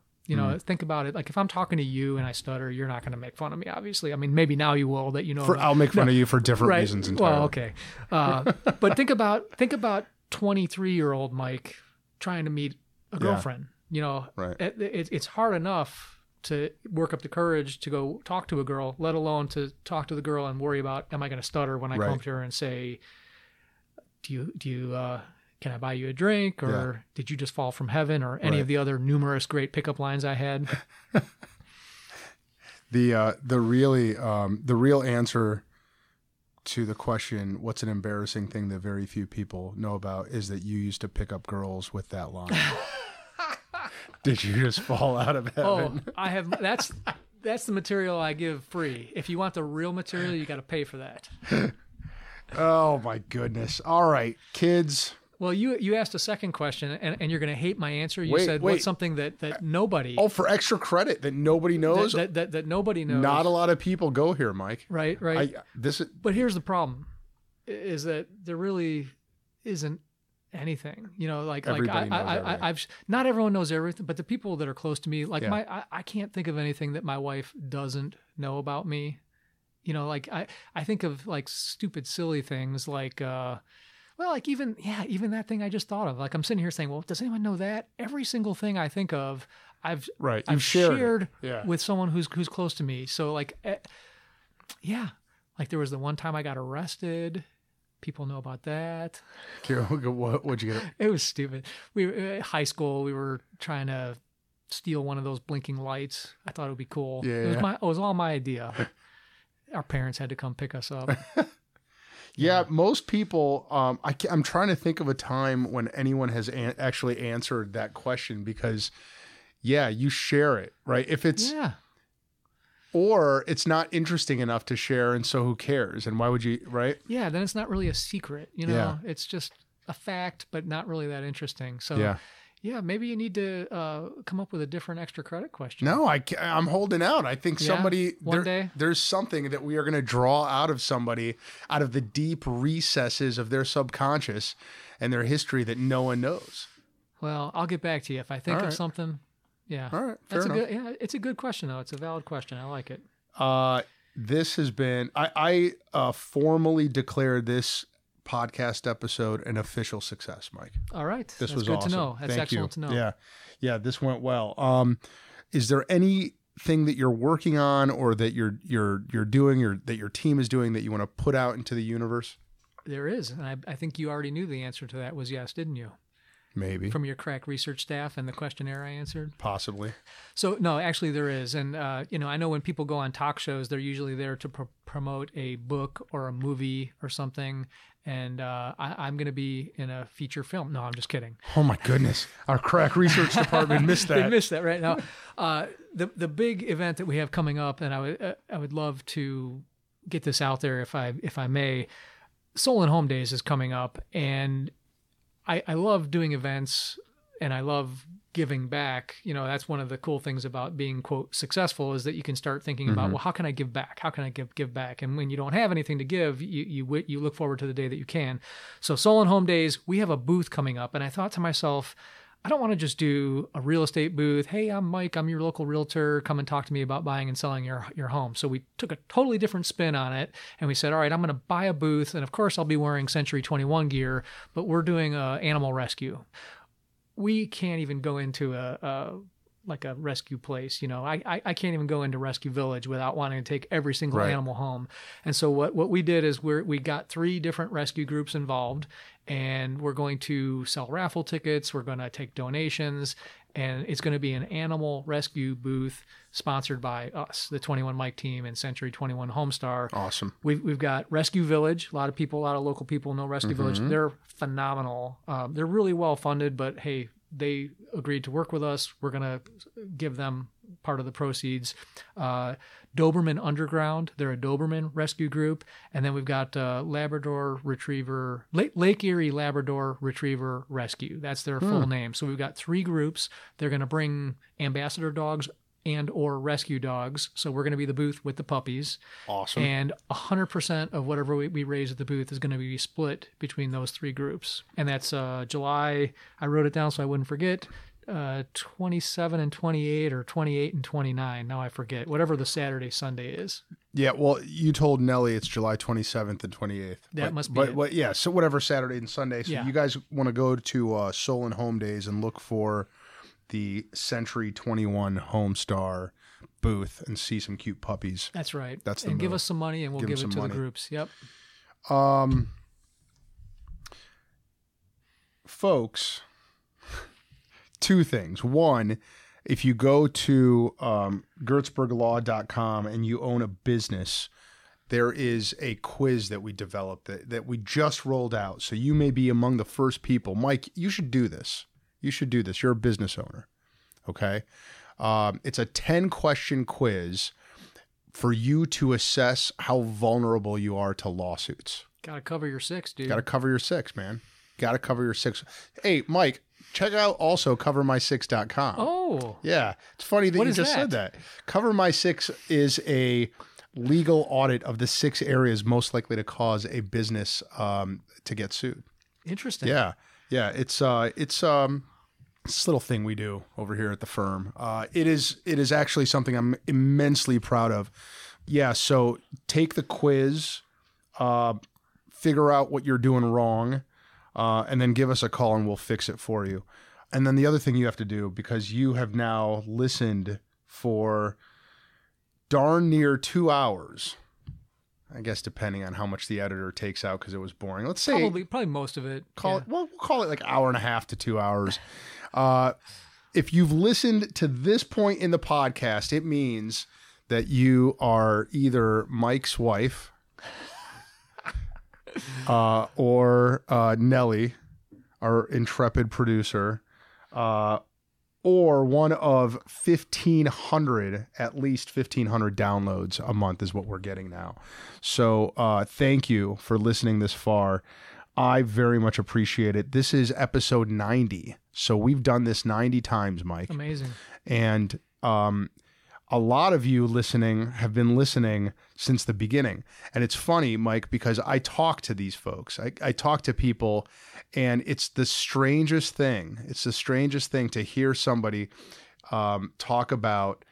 Think about it. Like, if I'm talking to you and I stutter, you're not going to make fun of me, obviously. I mean, maybe now you will, that I'll make fun of you for different reasons entirely. Well, okay. But think about 23-year-old Mike trying to meet a girlfriend. Right. It's hard enough to work up the courage to go talk to a girl, let alone to talk to the girl and worry about, am I going to stutter when I come to her and say, do you can I buy you a drink? Or did you just fall from heaven? Or any of the other numerous great pickup lines I had? The real answer to the question, what's an embarrassing thing that very few people know about, is that you used to pick up girls with that line. Did you just fall out of heaven? Oh, I have. That's the material I give free. If you want the real material, you got to pay for that. Oh my goodness! All right, kids. Well, you asked a second question, and you're going to hate my answer. You said, what's something that nobody... Oh, for extra credit that nobody knows? That nobody knows. Not a lot of people go here, Mike. Right. But here's the problem, is that there really isn't anything. I've not everyone knows everything, but the people that are close to me, I can't think of anything that my wife doesn't know about me. I think of stupid, silly things like... even that thing I just thought of. I'm sitting here saying, well, does anyone know that? Every single thing I think of, I've shared with someone who's close to me. So there was the one time I got arrested. People know about that. What'd you get? It was stupid. High school, we were trying to steal one of those blinking lights. I thought it would be cool. Yeah. It was all my idea. Our parents had to come pick us up. Yeah, most people, I'm trying to think of a time when anyone has actually answered that question because, you share it, right? If it's, or it's not interesting enough to share, and so who cares? And why would you, right? Yeah, then it's not really a secret, It's just a fact, but not really that interesting. So, maybe you need to come up with a different extra credit question. No, I'm holding out. I think somebody one day there's something that we are going to draw out of somebody, out of the deep recesses of their subconscious and their history that no one knows. Well, I'll get back to you if I think of something. Yeah. All right. Fair enough. It's a good question though. It's a valid question. I like it. This has been I formally declare this podcast episode an official success, Mike. All right. This was good awesome. To know. That's excellent to know. Yeah, this went well. Is there anything that you're working on or that you're doing or that your team is doing that you want to put out into the universe? There is. And I think you already knew the answer to that was yes, didn't you? Maybe. From your crack research staff and the questionnaire I answered? Possibly. So, no, actually there is. And, I know when people go on talk shows, they're usually there to promote a book or a movie or something. And I'm going to be in a feature film. No, I'm just kidding. Oh, my goodness. Our crack research department missed that. They missed that right now. The big event that we have coming up, and I would love to get this out there if I may, Soul and Home Days is coming up. And I love doing events and I love giving back. That's one of the cool things about being, quote, successful is that you can start thinking about, well, how can I give back? How can I give back? And when you don't have anything to give, you look forward to the day that you can. So Soul and Home Days, we have a booth coming up. And I thought to myself, I don't want to just do a real estate booth. Hey, I'm Mike. I'm your local realtor. Come and talk to me about buying and selling your home. So we took a totally different spin on it. And we said, all right, I'm going to buy a booth. And of course, I'll be wearing Century 21 gear, but we're doing animal rescue. We can't even go into a rescue place. I can't even go into Rescue Village without wanting to take every single animal home. And so what we did is we got 3 different rescue groups involved, and we're going to sell raffle tickets. We're going to take donations, and it's going to be an animal rescue booth sponsored by us, the 21 Mike team and Century 21 Homestar. Awesome. We've got Rescue Village. A lot of local people know Rescue Village. They're phenomenal. They're really well funded, but hey, they agreed to work with us. We're going to give them part of the proceeds. Doberman Underground, they're a Doberman rescue group. And then we've got Labrador Retriever, Lake Erie Labrador Retriever Rescue. That's their full name. So we've got 3 groups. They're going to bring ambassador dogs and or rescue dogs. So we're going to be the booth with the puppies. Awesome. And 100% of whatever we raise at the booth is going to be split between those 3 groups. And that's July, I wrote it down so I wouldn't forget, 27 and 28 or 28 and 29. Now I forget. Whatever the Saturday, Sunday is. Yeah, well, you told Nellie it's July 27th and 28th. That must be it. Yeah, so whatever Saturday and Sunday. So you guys want to go to Soul and Home Days and look for the Century 21 Homestar booth and see some cute puppies. That's right. That's the and move. Give us some money and we'll give it to the groups. Yep. Folks, 2 things. One, if you go to gertzberglaw.com and you own a business, there is a quiz that we developed that we just rolled out. So you may be among the first people. Mike, you should do this. You're a business owner. Okay. It's a 10-question quiz for you to assess how vulnerable you are to lawsuits. Got to cover your 6, dude. Got to cover your 6, man. Got to cover your 6. Hey, Mike, check out also covermy6.com. Oh. Yeah. It's funny that you just said that. Cover My 6 is a legal audit of the 6 areas most likely to cause a business to get sued. Interesting. Yeah. Yeah. It's this little thing we do over here at the firm. It is actually something I'm immensely proud of. Yeah. So take the quiz, figure out what you're doing wrong, and then give us a call and we'll fix it for you. And then the other thing you have to do, because you have now listened for darn near 2 hours, I guess, depending on how much the editor takes out because it was boring. Let's say probably most of it. We'll call it like hour and a half to 2 hours. If you've listened to this point in the podcast, it means that you are either Mike's wife or Nellie, our intrepid producer, or one of 1,500, at least 1,500 downloads a month is what we're getting now. So thank you for listening this far. I very much appreciate it. This is episode 90. So we've done this 90 times, Mike. Amazing. And a lot of you listening have been listening since the beginning. And it's funny, Mike, because I talk to these folks. I talk to people, and it's the strangest thing. It's the strangest thing to hear somebody talk about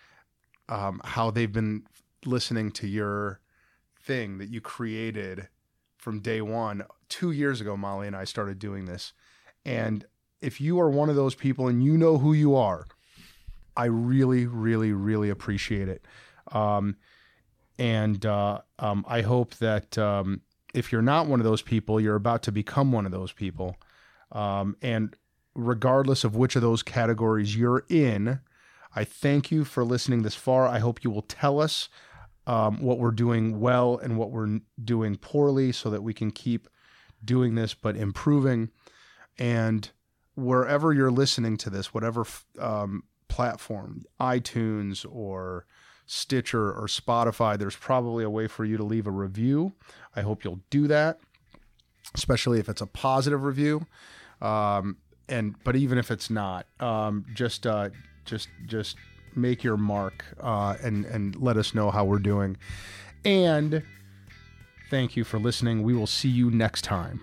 how they've been listening to your thing that you created from day one. 2 years ago, Molly and I started doing this. And if you are one of those people and you know who you are, I really, really, really appreciate it. I hope that if you're not one of those people, you're about to become one of those people. And regardless of which of those categories you're in, I thank you for listening this far. I hope you will tell us what we're doing well and what we're doing poorly so that we can keep doing this but improving. And wherever you're listening to this, whatever platform, iTunes or Stitcher or Spotify, there's probably a way for you to leave a review. I hope you'll do that, especially if it's a positive review. But even if it's not, just make your mark and let us know how we're doing. And thank you for listening. We will see you next time.